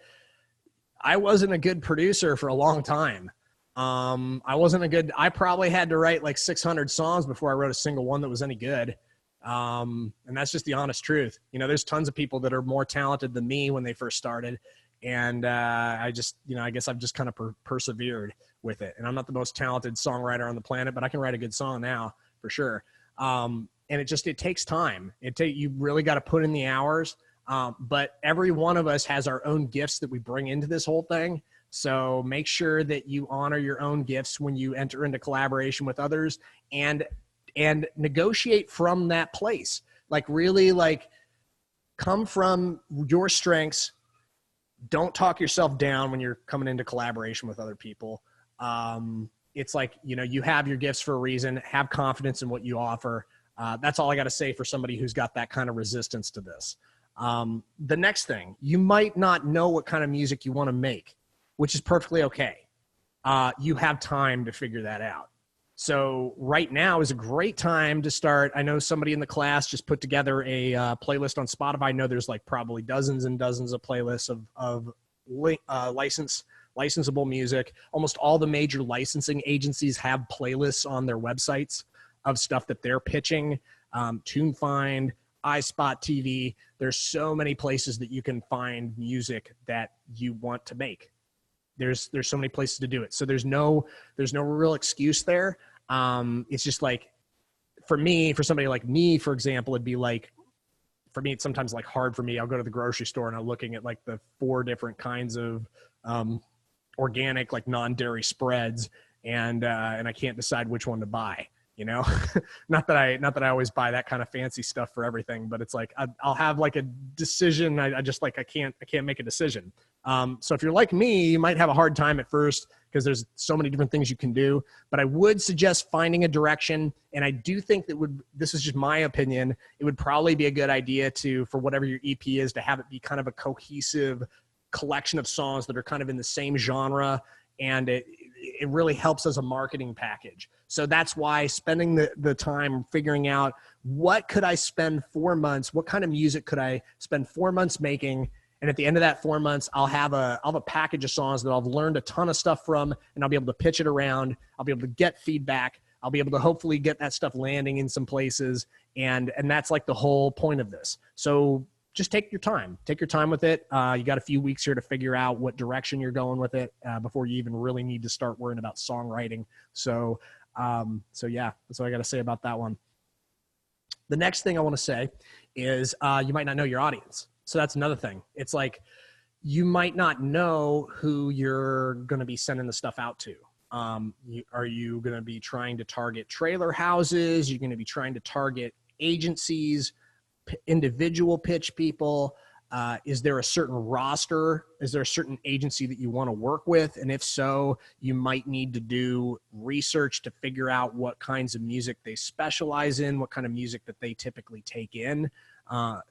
I wasn't a good producer for a long time. I probably had to write like 600 songs before I wrote a single one that was any good. And that's just the honest truth. You know, there's tons of people that are more talented than me when they first started. And I just, you know, I guess I've just kind of persevered with it. And I'm not the most talented songwriter on the planet, but I can write a good song now for sure. And it takes time. You really got to put in the hours. But every one of us has our own gifts that we bring into this whole thing. So make sure that you honor your own gifts when you enter into collaboration with others, and negotiate from that place. Like really, like, come from your strengths. Don't talk yourself down when you're coming into collaboration with other people. It's like, you know, you have your gifts for a reason. Have confidence in what you offer. That's all I got to say for somebody who's got that kind of resistance to this. The next thing, you might not know what kind of music you want to make, which is perfectly okay. You have time to figure that out. So right now is a great time to start. I know somebody in the class just put together a playlist on Spotify. I know there's like probably dozens and dozens of playlists of licensable music. Almost all the major licensing agencies have playlists on their websites of stuff that they're pitching. TuneFind, iSpot TV. There's so many places that you can find music that you want to make. There's so many places to do it. So there's no real excuse there. It's just like, for somebody like me, for example, it'd be like, for me, it's sometimes like hard for me. I'll go to the grocery store and I'm looking at like the 4 different kinds of organic, like non-dairy spreads, and I can't decide which one to buy. You know, not that I always buy that kind of fancy stuff for everything, but it's like I'll have like a decision. I just like I can't make a decision. So if you're like me, you might have a hard time at first because there's so many different things you can do. But I would suggest finding a direction, and I do think this is just my opinion. It would probably be a good idea for whatever your EP is, to have it be kind of a cohesive collection of songs that are kind of in the same genre, and it really helps as a marketing package. So that's why spending the time figuring out, what could I spend 4 months, what kind of music could I spend 4 months making? And at the end of that 4 months, I'll have a package of songs that I've learned a ton of stuff from, and I'll be able to pitch it around. I'll be able to get feedback. I'll be able to hopefully get that stuff landing in some places. And that's like the whole point of this. So just take your time with it. You got a few weeks here to figure out what direction you're going with it before you even really need to start worrying about songwriting. So yeah, that's what I got to say about that one. The next thing I want to say is you might not know your audience. So that's another thing. It's like, you might not know who you're going to be sending the stuff out to. Are you going to be trying to target trailer houses? You're going to be trying to target agencies, individual pitch people? Is there a certain roster? Is there a certain agency that you want to work with? And if so, you might need to do research to figure out what kinds of music they specialize in, what kind of music that they typically take in.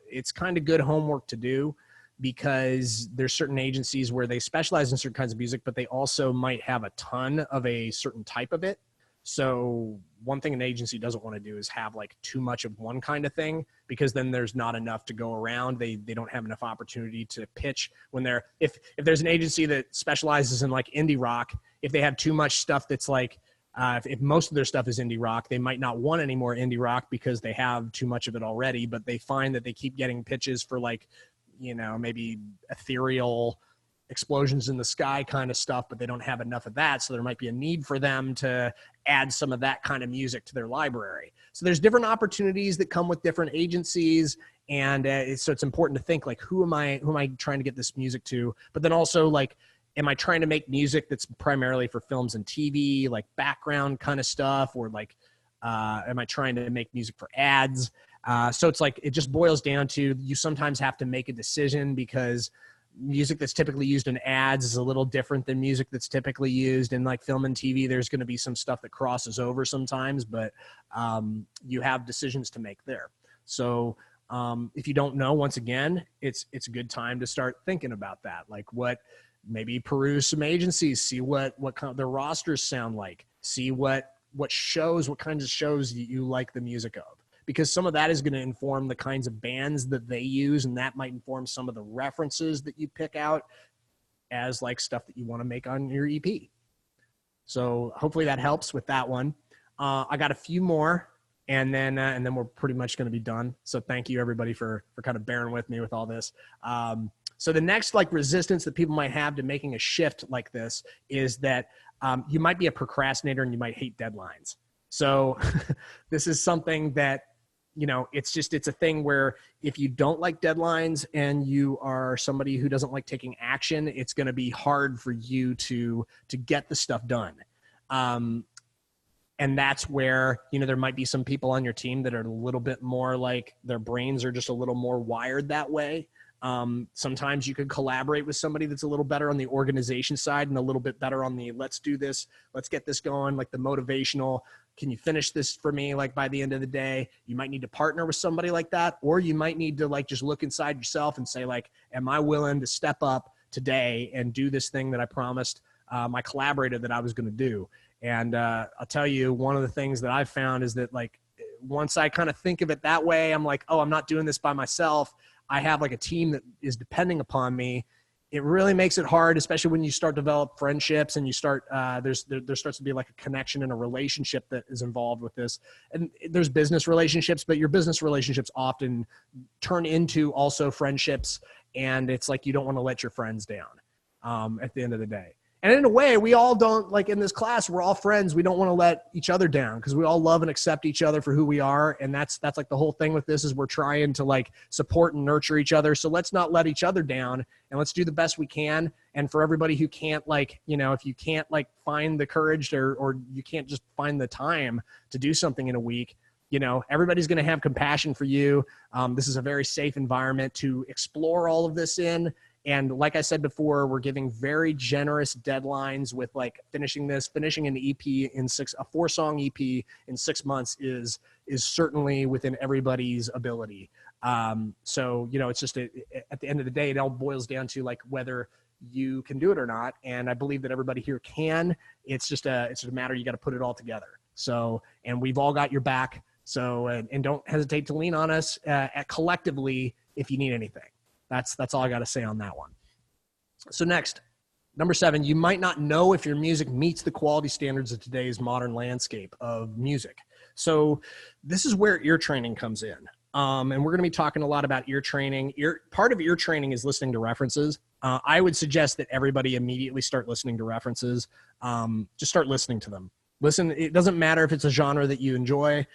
It's kind of good homework to do, because there's certain agencies where they specialize in certain kinds of music, but they also might have a ton of a certain type of it. So one thing an agency doesn't want to do is have like too much of one kind of thing, because then there's not enough to go around. They don't have enough opportunity to pitch when if there's an agency that specializes in like indie rock, if they have too much stuff that's like, if most of their stuff is indie rock, they might not want any more indie rock because they have too much of it already, but they find that they keep getting pitches for like, you know, maybe ethereal explosions in the sky kind of stuff, but they don't have enough of that. So there might be a need for them to add some of that kind of music to their library. So there's different opportunities that come with different agencies. And so it's important to think like, who am I trying to get this music to? But then also like, am I trying to make music that's primarily for films and TV, like background kind of stuff? Or like, am I trying to make music for ads? So it's like, it just boils down to, you sometimes have to make a decision, because music that's typically used in ads is a little different than music that's typically used in like film and TV. There's going to be some stuff that crosses over sometimes, but you have decisions to make there. So if you don't know, once again, it's a good time to start thinking about that. Like maybe peruse some agencies, see what kind of their rosters sound like, see what kinds of shows you like the music of. Because some of that is going to inform the kinds of bands that they use, and that might inform some of the references that you pick out as like stuff that you want to make on your EP. So hopefully that helps with that one. I got a few more, and then we're pretty much going to be done. So thank you everybody for kind of bearing with me with all this. So the next like resistance that people might have to making a shift like this is that you might be a procrastinator and you might hate deadlines. So this is something that, you know, it's a thing where if you don't like deadlines and you are somebody who doesn't like taking action, it's going to be hard for you to get the stuff done. And that's where, you know, there might be some people on your team that are a little bit more like their brains are just a little more wired that way. Sometimes you could collaborate with somebody that's a little better on the organization side and a little bit better on the let's do this, let's get this going, like the motivational, can you finish this for me like by the end of the day? You might need to partner with somebody like that, or you might need to like just look inside yourself and say like, am I willing to step up today and do this thing that I promised my collaborator that I was going to do? And I'll tell you, one of the things that I've found is that like once I kind of think of it that way, I'm like, oh, I'm not doing this by myself. I have like a team that is depending upon me. It really makes it hard, especially when you start to develop friendships and you start, there starts to be like a connection and a relationship that is involved with this. And there's business relationships, but your business relationships often turn into also friendships. And it's like, you don't want to let your friends down at the end of the day. And in a way, we all don't, like in this class, we're all friends. We don't want to let each other down because we all love and accept each other for who we are. And that's like the whole thing with this is we're trying to like support and nurture each other. So let's not let each other down and let's do the best we can. And for everybody who can't like, you know, if you can't like find the courage or you can't just find the time to do something in a week, you know, everybody's going to have compassion for you. This is a very safe environment to explore all of this in. And like I said before, we're giving very generous deadlines with like finishing an EP in a 4-song EP in 6 months is certainly within everybody's ability. So, you know, it's just at the end of the day, it all boils down to like whether you can do it or not. And I believe that everybody here can. It's just a matter, you got to put it all together. So, and we've all got your back. So, and don't hesitate to lean on us collectively if you need anything. That's all I got to say on that one. So next, number 7, you might not know if your music meets the quality standards of today's modern landscape of music. So this is where ear training comes in. And we're going to be talking a lot about ear training. Part of ear training is listening to references. I would suggest that everybody immediately start listening to references. Just start listening to them. Listen, it doesn't matter if it's a genre that you enjoy.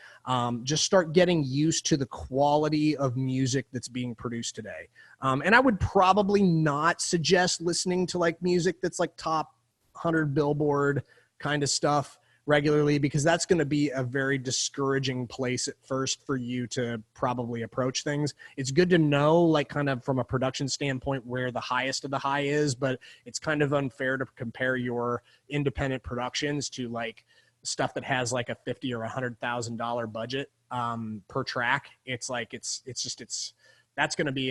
Just start getting used to the quality of music that's being produced today. And I would probably not suggest listening to like music that's like top 100 Billboard kind of stuff regularly, because that's going to be a very discouraging place at first for you to probably approach things. It's good to know, like kind of from a production standpoint, where the highest of the high is, but it's kind of unfair to compare your independent productions to like stuff that has like a $50,000 or $100,000 budget per track. It's like, that's going to be,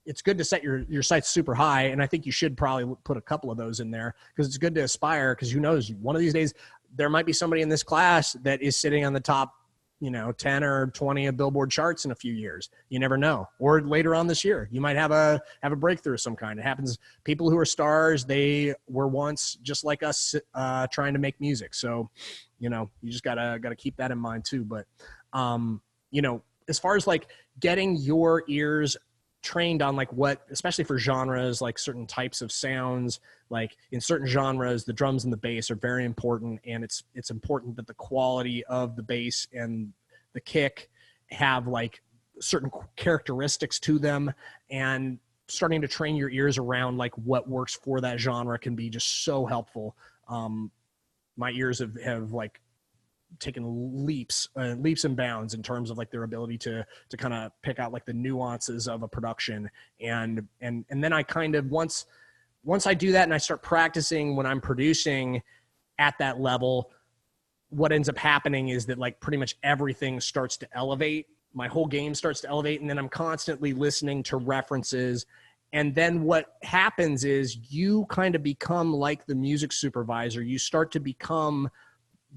it's good to set your sights super high. And I think you should probably put a couple of those in there because it's good to aspire, because who knows, one of these days there might be somebody in this class that is sitting on the top, 10 or 20 of Billboard charts in a few years. You never know. Or later on this year, you might have a breakthrough of some kind. It happens. People who are stars, they were once just like us trying to make music. So, you just gotta keep that in mind too. But, as far as like getting your ears trained on like what, especially for genres, like certain types of sounds, like in certain genres, the drums and the bass are very important. And it's important that the quality of the bass and the kick have like certain characteristics to them, and starting to train your ears around like what works for that genre can be just so helpful. My ears have like taken leaps and bounds in terms of like their ability to kind of pick out like the nuances of a production. And then I kind of, once I do that and I start practicing when I'm producing at that level, what ends up happening is that like pretty much everything starts to elevate. My whole game starts to elevate. And then I'm constantly listening to references. And then what happens is you kind of become like the music supervisor. You start to become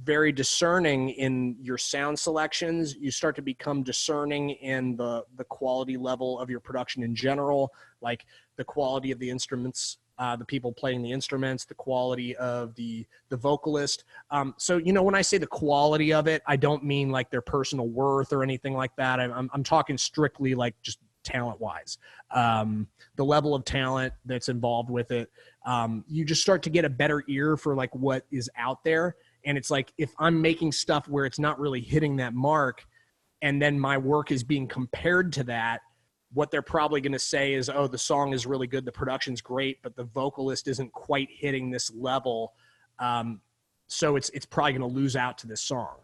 very discerning in your sound selections. You start to become discerning in the quality level of your production in general, like the quality of the instruments the people playing the instruments, the quality of the vocalist. So, you know, when I say the quality of it, I don't mean like their personal worth or anything like that. I'm talking strictly like just talent wise, the level of talent that's involved with it. You just start to get a better ear for like what is out there. And it's like, if I'm making stuff where it's not really hitting that mark, and then my work is being compared to that, what they're probably going to say is, oh, the song is really good, the production's great, but the vocalist isn't quite hitting this level. So it's probably going to lose out to this song.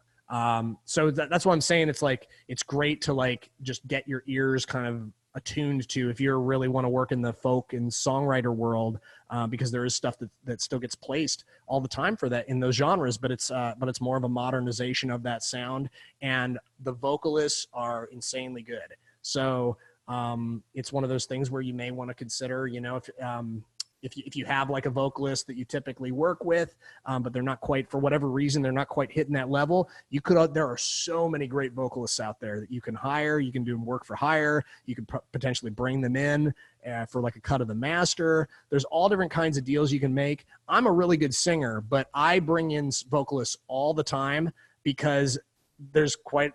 So that's what I'm saying. It's like, it's great to like just get your ears kind of attuned to if you really want to work in the folk and songwriter world, because there is stuff that still gets placed all the time for that in those genres, but it's more of a modernization of that sound, and the vocalists are insanely good. So it's one of those things where you may want to consider, you know, if you have like a vocalist that you typically work with, but they're not quite, for whatever reason, they're not quite hitting that level, there are so many great vocalists out there that you can hire. You can do work for hire. You can potentially bring them in for like a cut of the master. There's all different kinds of deals you can make. I'm a really good singer, but I bring in vocalists all the time because there's quite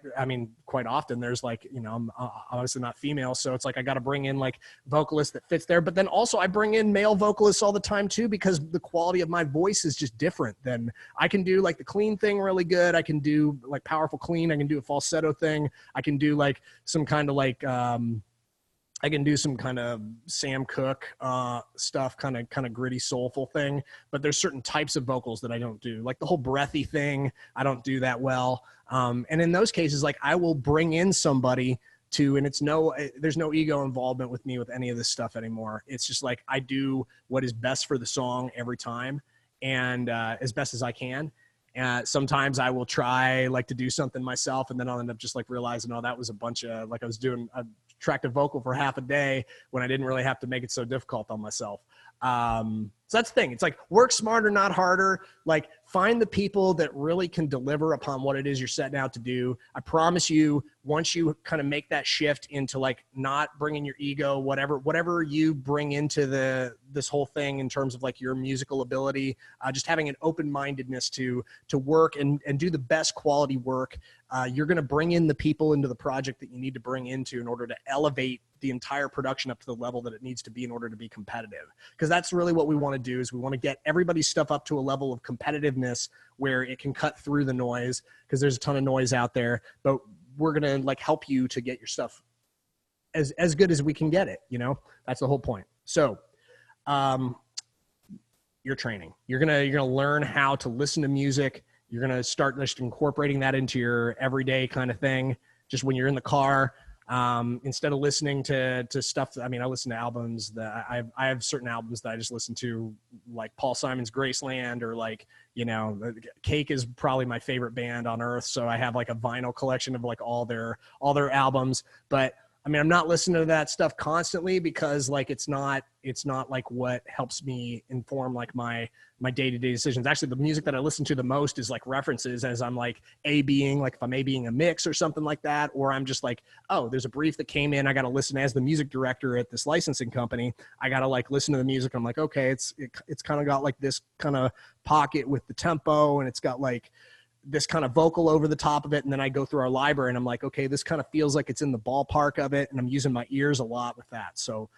often there's like, you know, I'm obviously not female. So it's like, I got to bring in like vocalists that fits there. But then also I bring in male vocalists all the time too, because the quality of my voice is just different. Than I can do like the clean thing really good. I can do like powerful clean. I can do a falsetto thing. I can do like some kind of like, I can do some kind of Sam Cooke stuff, kind of gritty, soulful thing. But there's certain types of vocals that I don't do, like the whole breathy thing. I don't do that well. And in those cases, like I will bring in somebody to, and there's no ego involvement with me with any of this stuff anymore. It's just like I do what is best for the song every time, and as best as I can. Sometimes I will try like to do something myself, and then I'll end up just like realizing, oh, that was a bunch of like I was doing a tracked a vocal for half a day when I didn't really have to make it so difficult on myself. So that's the thing. It's like work smarter, not harder. Like find the people that really can deliver upon what it is you're setting out to do. I promise you, once you kind of make that shift into like not bringing your ego, whatever you bring into this whole thing in terms of like your musical ability, just having an open-mindedness to work and do the best quality work. You're going to bring in the people into the project that you need to bring into in order to elevate the entire production up to the level that it needs to be in order to be competitive. Because that's really what we want to do, is we want to get everybody's stuff up to a level of competitiveness where it can cut through the noise, because there's a ton of noise out there. But we're going to like help you to get your stuff as good as we can get it. You know, that's the whole point. So your training, you're going to learn how to listen to music. You're going to start just incorporating that into your everyday kind of thing. Just when you're in the car, instead of listening to stuff. I mean, I listen to albums that I have certain albums that I just listen to, like Paul Simon's Graceland, or like, you know, Cake is probably my favorite band on earth. So I have like a vinyl collection of like all their albums. But I mean, I'm not listening to that stuff constantly, because like, it's not like what helps me inform like my day-to-day decisions. Actually, the music that I listen to the most is like references, as I'm like A-Bing, like if I'm A-Bing a mix or something like that, or I'm just like, oh, there's a brief that came in. I got to listen as the music director at this licensing company. I got to like listen to the music. I'm like, okay, it's kind of got like this kind of pocket with the tempo, and it's got like this kind of vocal over the top of it. And then I go through our library and I'm like, okay, this kind of feels like it's in the ballpark of it. And I'm using my ears a lot with that. So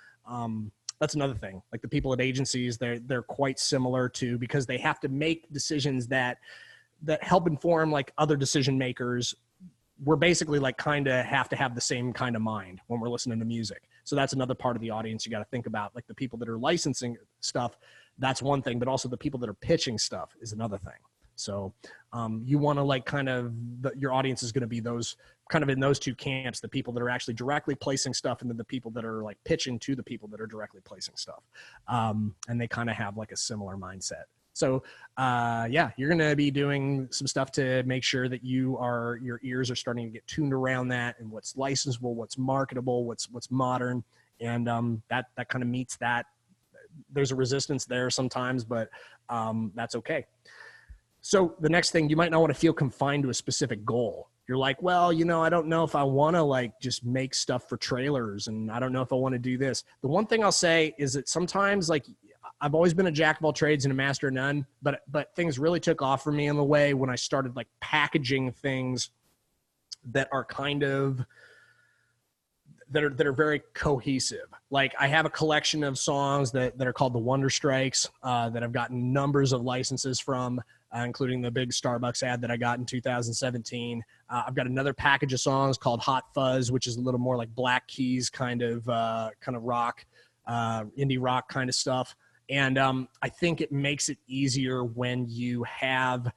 that's another thing. Like the people at agencies, they're quite similar to, because they have to make decisions that help inform like other decision makers. We're basically like kind of have to have the same kind of mind when we're listening to music. So that's another part of the audience you got to think about. Like the people that are licensing stuff, that's one thing, but also the people that are pitching stuff is another thing. So you want to like kind of, your audience is going to be those kind of in those two camps, the people that are actually directly placing stuff, and then the people that are like pitching to the people that are directly placing stuff. And they kind of have like a similar mindset. So yeah, you're going to be doing some stuff to make sure that your ears are starting to get tuned around that, and what's licensable, what's marketable, what's modern. And that kind of meets that. There's a resistance there sometimes, but that's okay. So the next thing, you might not want to feel confined to a specific goal. You're like, well, you know, I don't know if I want to like just make stuff for trailers, and I don't know if I want to do this. The one thing I'll say is that sometimes like I've always been a jack of all trades and a master of none, but things really took off for me in the way when I started like packaging things that are kind of that are very cohesive. Like I have a collection of songs that are called the Wonder Strikes that I've gotten numbers of licenses from, including the big Starbucks ad that I got in 2017. I've got another package of songs called Hot Fuzz, which is a little more like Black Keys kind of rock, indie rock kind of stuff. And I think it makes it easier when you have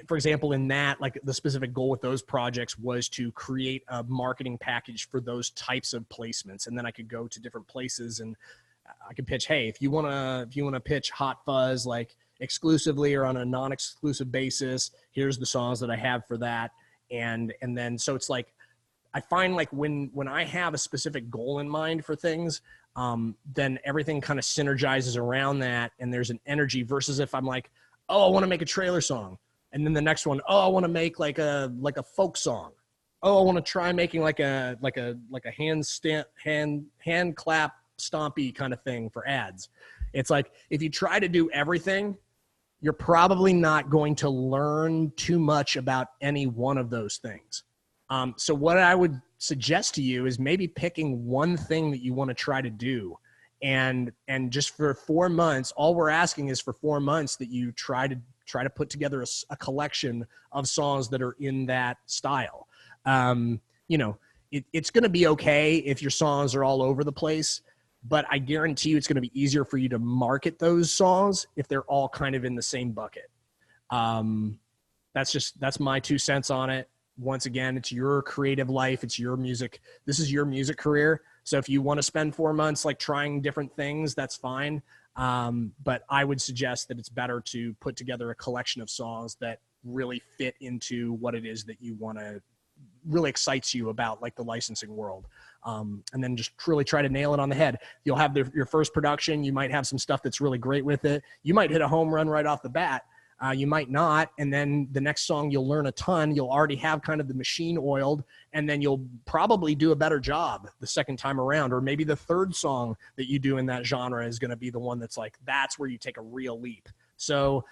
for example, in that, like the specific goal with those projects was to create a marketing package for those types of placements. And then I could go to different places and I could pitch, hey, if you want to pitch Hot Fuzz, like exclusively or on a non-exclusive basis, here's the songs that I have for that. And then, so it's like, I find like when I have a specific goal in mind for things, then everything kind of synergizes around that. And there's an energy versus if I'm like, oh, I want to make a trailer song. And then the next one, oh, I want to make like a folk song. Oh, I want to try making like a hand clap stompy kind of thing for ads. It's like, if you try to do everything, you're probably not going to learn too much about any one of those things. So what I would suggest to you is maybe picking one thing that you want to try to do. And just for 4 months, all we're asking is for 4 months that you try to put together a collection of songs that are in that style. It's going to be okay if your songs are all over the place, but I guarantee you it's going to be easier for you to market those songs if they're all kind of in the same bucket. That's my 2 cents on it. Once again, it's your creative life. It's your music. This is your music career. So if you want to spend 4 months like trying different things, that's fine. But I would suggest that it's better to put together a collection of songs that really fit into what it is that you want to really excites you about, like the licensing world. And then just really try to nail it on the head. You'll have your first production. You might have some stuff that's really great with it. You might hit a home run right off the bat. You might not. And then the next song, you'll learn a ton. You'll already have kind of the machine oiled, and then you'll probably do a better job the second time around. Or maybe the third song that you do in that genre is going to be the one that's like, that's where you take a real leap. So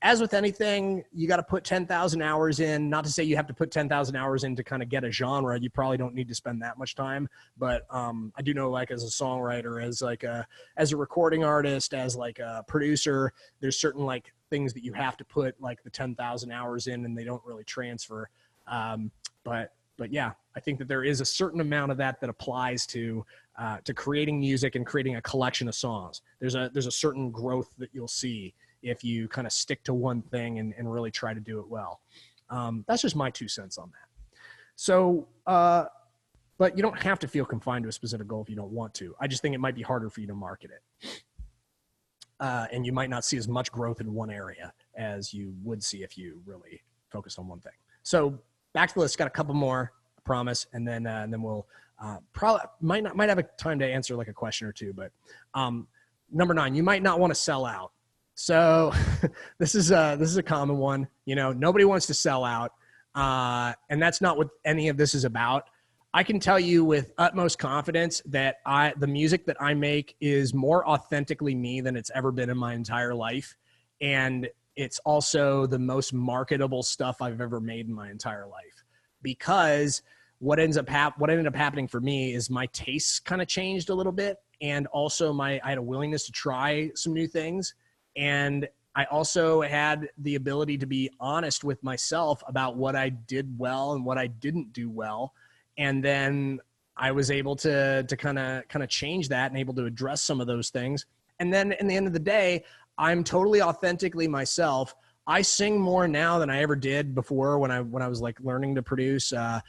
as with anything, you got to put 10,000 hours in. Not to say you have to put 10,000 hours in to kind of get a genre. You probably don't need to spend that much time. But I do know, like as a songwriter, as a recording artist, as like a producer, there's certain like things that you have to put like the 10,000 hours in, and they don't really transfer. But yeah, I think that there is a certain amount of that applies to creating music and creating a collection of songs. There's a certain growth that you'll see if you kind of stick to one thing and really try to do it well. That's just my 2 cents on that. So, but you don't have to feel confined to a specific goal if you don't want to. I just think it might be harder for you to market it. And you might not see as much growth in one area as you would see if you really focus on one thing. So back to the list, got a couple more, I promise, and then we'll probably might have a time to answer like a question or two. But number 9, you might not want to sell out. So this is a common one. Nobody wants to sell out, and that's not what any of this is about. I can tell you with utmost confidence that the music that I make is more authentically me than it's ever been in my entire life. And it's also the most marketable stuff I've ever made in my entire life, because what ended up happening for me is my tastes kind of changed a little bit. And also I had a willingness to try some new things. And I also had the ability to be honest with myself about what I did well and what I didn't do well. And then I was able to kind of change that and able to address some of those things. And then in the end of the day, I'm totally authentically myself. I sing more now than I ever did before when I was like learning to produce. I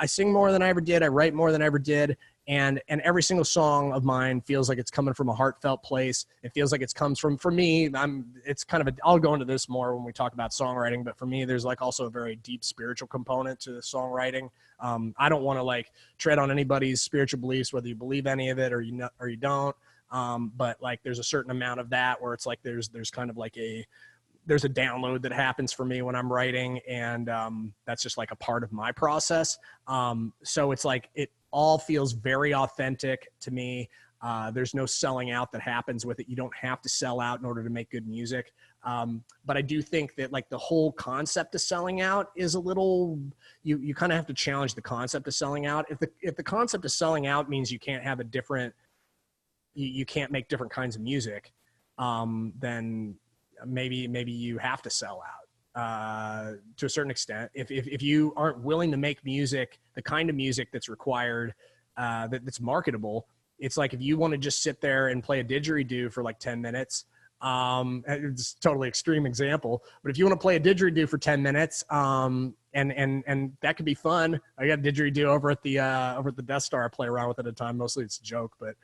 sing more than I ever did. I write more than I ever did. And every single song of mine feels like it's coming from a heartfelt place. It feels like for me, I'll go into this more when we talk about songwriting, but for me, there's like also a very deep spiritual component to songwriting. I don't want to like tread on anybody's spiritual beliefs, whether you believe any of it or you don't. But like, there's a certain amount of that where it's like, there's kind of like there's a download that happens for me when I'm writing. And that's just like a part of my process. So it's like, all feels very authentic to me. There's no selling out that happens with it. You don't have to sell out in order to make good music. But I do think that like the whole concept of selling out is a little, you kind of have to challenge the concept of selling out. If the concept of selling out means you can't have a different, you can't make different kinds of music, then maybe you have to sell out to a certain extent. If you aren't willing to make music, the kind of music that's required, that's marketable, it's like if you want to just sit there and play a didgeridoo for like 10 minutes, it's a totally extreme example, but if you want to play a didgeridoo for 10 minutes, and that could be fun. I got a didgeridoo over at the Death Star I play around with at a time. Mostly it's a joke, but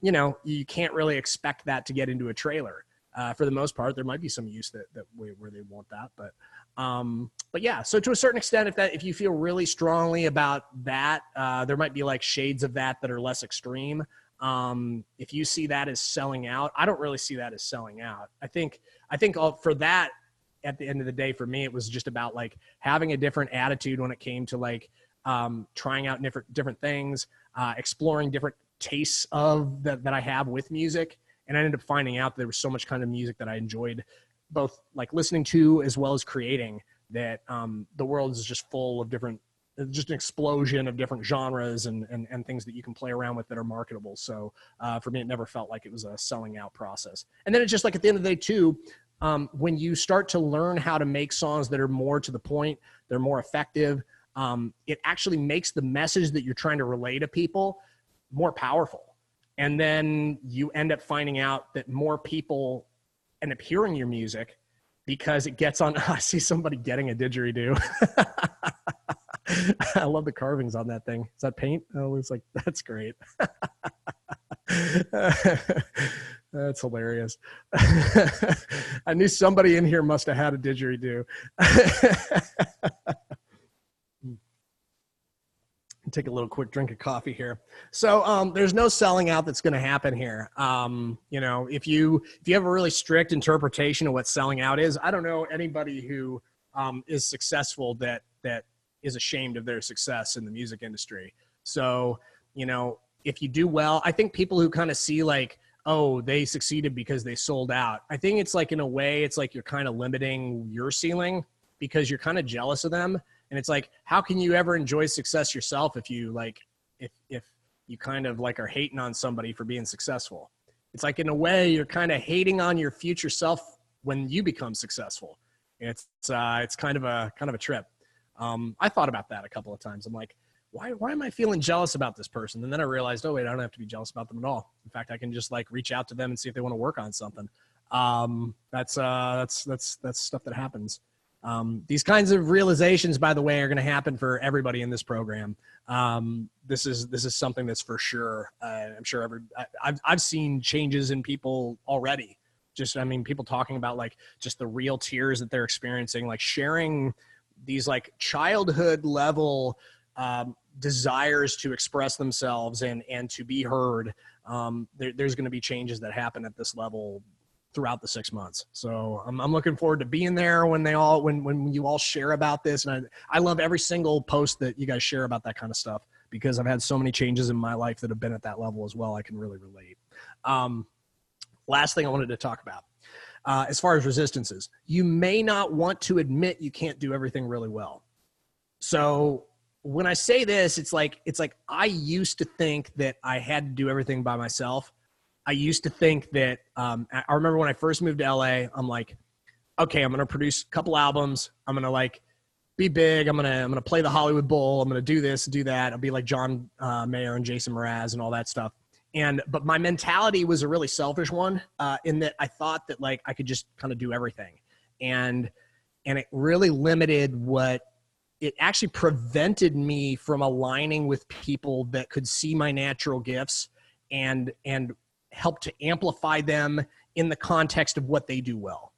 you know, you can't really expect that to get into a trailer. For the most part, there might be some use where they want that, but yeah. So to a certain extent, if you feel really strongly about that, there might be like shades of that are less extreme. If you see that as selling out, I don't really see that as selling out. I think for that, at the end of the day, for me, it was just about like having a different attitude when it came to like trying out different things, exploring different tastes that I have with music. And I ended up finding out there was so much kind of music that I enjoyed both like listening to as well as creating, that the world is just full of just an explosion of different genres and things that you can play around with that are marketable. So for me, it never felt like it was a selling out process. And then it's just like at the end of the day too, when you start to learn how to make songs that are more to the point, they're more effective, it actually makes the message that you're trying to relay to people more powerful. And then you end up finding out that more people end up hearing your music because it gets on. I see somebody getting a didgeridoo. I love the carvings on that thing. Is that paint? Oh, it's like, that's great. That's hilarious. I knew somebody in here must have had a didgeridoo. Take a little quick drink of coffee here. So there's no selling out that's going to happen here. You know, if you have a really strict interpretation of what selling out is, I don't know anybody who is successful that is ashamed of their success in the music industry. So, you know, if you do well, I think people who kind of see like, oh, they succeeded because they sold out. I think it's like, in a way, it's like you're kind of limiting your ceiling because you're kind of jealous of them. And it's like, how can you ever enjoy success yourself if you like, if you kind of like are hating on somebody for being successful? It's like, in a way, you're kind of hating on your future self when you become successful. It's kind of a trip. I thought about that a couple of times. I'm like, why am I feeling jealous about this person? And then I realized, oh wait, I don't have to be jealous about them at all. In fact, I can just like reach out to them and see if they want to work on something. That's stuff that happens. These kinds of realizations, by the way, are going to happen for everybody in this program. This is something that's for sure. I'm sure I've seen changes in people already. Just, I mean, people talking about like just the real tears that they're experiencing, like sharing these like childhood level desires to express themselves and to be heard. There's going to be changes that happen at this level throughout the 6 months. So I'm looking forward to being there when you all share about this. And I love every single post that you guys share about that kind of stuff, because I've had so many changes in my life that have been at that level as well. I can really relate. Last thing I wanted to talk about, as far as resistances, you may not want to admit you can't do everything really well. So when I say this, it's like I used to think that I had to do everything by myself. I used to think that, I remember when I first moved to LA, I'm like, okay, I'm going to produce a couple albums. I'm going to like be big. I'm going to play the Hollywood Bowl. I'm going to do this, do that. I'll be like John Mayer and Jason Mraz and all that stuff. But my mentality was a really selfish one, in that I thought that like I could just kind of do everything. And it really limited it actually prevented me from aligning with people that could see my natural gifts and help to amplify them in the context of what they do well.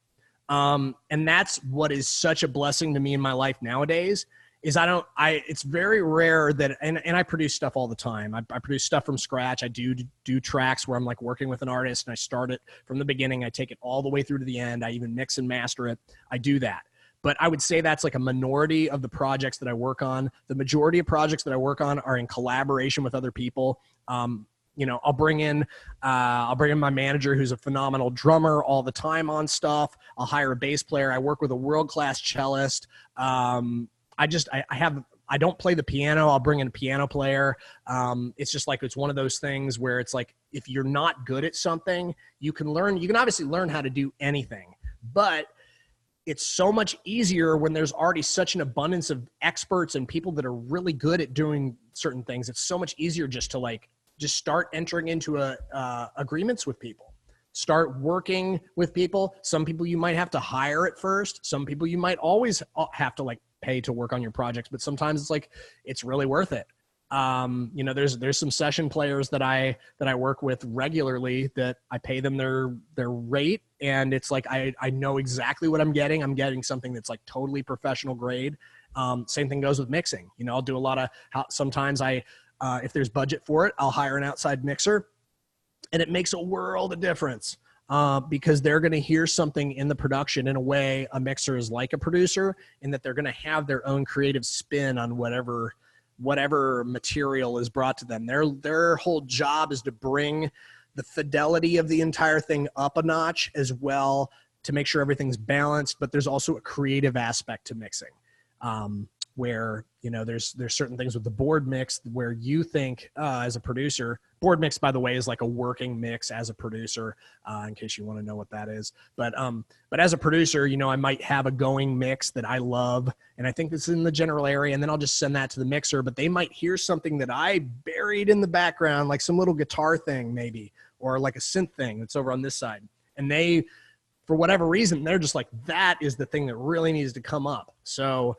And that's what is such a blessing to me in my life nowadays, is it's very rare that, and I produce stuff all the time. I produce stuff from scratch. I do tracks where I'm like working with an artist and I start it from the beginning. I take it all the way through to the end. I even mix and master it. I do that. but I would say that's like a minority of the projects that I work on. The majority of projects that I work on are in collaboration with other people. You know, I'll bring in my manager, who's a phenomenal drummer all the time on stuff. I'll hire a bass player. I work with a world-class cellist. I don't play the piano. I'll bring in a piano player. It's just like, it's one of those things where it's like, if you're not good at something, you can obviously learn how to do anything, but it's so much easier when there's already such an abundance of experts and people that are really good at doing certain things. It's so much easier just to just start entering into agreements with people. Start working with people. Some people you might have to hire at first. Some people you might always have to pay to work on your projects, but sometimes it's really worth it. You know, there's some session players that I work with regularly that I pay them their rate, and it's like I know exactly what I'm getting. I'm getting something that's like totally professional grade. Same thing goes with mixing. You know, I'll do a lot of sometimes if there's budget for it, I'll hire an outside mixer, and it makes a world of difference. Because they're going to hear something in the production in a way a mixer is like a producer, in that they're going to have their own creative spin on whatever material is brought to them. Their whole job is to bring the fidelity of the entire thing up a notch as well, to make sure everything's balanced, but there's also a creative aspect to mixing. Where, you know, there's certain things with the board mix where you think as a producer, board mix, by the way, is like a working mix as a producer, in case you want to know what that is. But as a producer, you know, I might have a going mix that I love, and I think this is in the general area, and then I'll just send that to the mixer, but they might hear something that I buried in the background, like some little guitar thing maybe, or like a synth thing that's over on this side. And they, for whatever reason, they're just like, that is the thing that really needs to come up. So,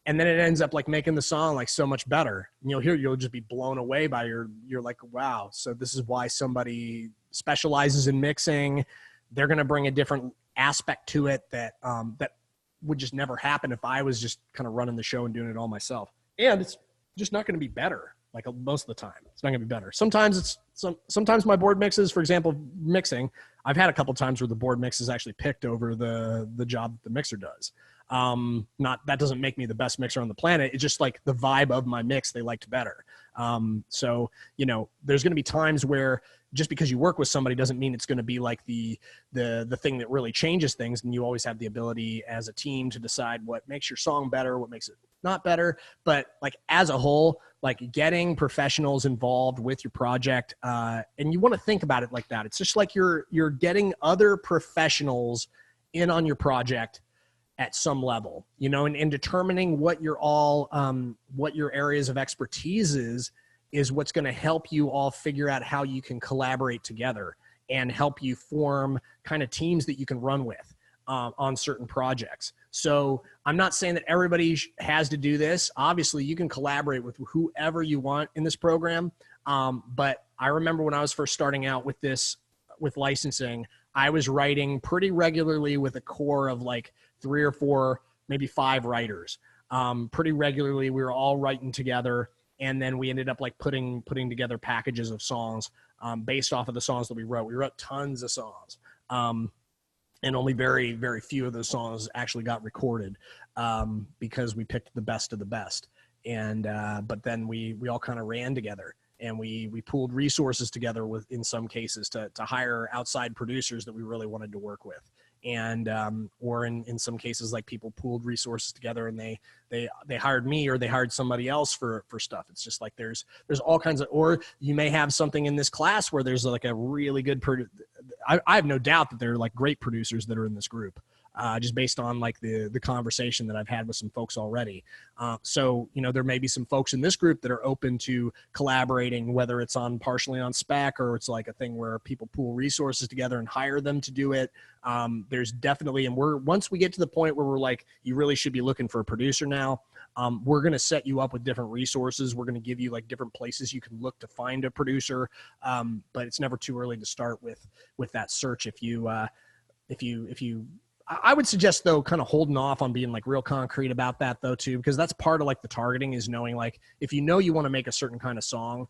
and then it ends up like making the song like so much better. And you'll just be blown away by you're like, wow. So this is why somebody specializes in mixing. They're going to bring a different aspect to it that would just never happen if I was just kind of running the show and doing it all myself. And it's just not going to be better. Like most of the time, it's not going to be better. Sometimes sometimes my board mixes, for example, mixing, I've had a couple times where the board mix is actually picked over the job that the mixer does. That doesn't make me the best mixer on the planet. It's just like the vibe of my mix they liked better. So, you know, there's going to be times where just because you work with somebody doesn't mean it's going to be like the thing that really changes things. And you always have the ability as a team to decide what makes your song better, what makes it not better. But like as a whole, like getting professionals involved with your project, and you want to think about it like that. It's just like you're getting other professionals in on your project at some level, you know, and determining what what your areas of expertise is what's going to help you all figure out how you can collaborate together and help you form kind of teams that you can run with on certain projects. So I'm not saying that everybody has to do this. Obviously, you can collaborate with whoever you want in this program. But I remember when I was first starting out with licensing, I was writing pretty regularly with a core of like 3 or 4, maybe 5 writers. Pretty regularly, we were all writing together, and then we ended up like putting together packages of songs based off of the songs that we wrote. We wrote tons of songs, and only very, very few of those songs actually got recorded because we picked the best of the best. And but then we all kind of ran together. And we pooled resources together in some cases to hire outside producers that we really wanted to work with. And or in some cases, like people pooled resources together and they hired me or they hired somebody else for stuff. It's just like there's all kinds of, or you may have something in this class where there's like a really good I have no doubt that there are like great producers that are in this group. Just based on like the conversation that I've had with some folks already. So, you know, there may be some folks in this group that are open to collaborating, whether it's partially on spec or it's like a thing where people pool resources together and hire them to do it. There's definitely, and once we get to the point where we're like, you really should be looking for a producer now, we're going to set you up with different resources. We're going to give you like different places you can look to find a producer. But it's never too early to start with that search. If you I would suggest though, kind of holding off on being like real concrete about that though too, because that's part of like the targeting is knowing like, if you know you want to make a certain kind of song,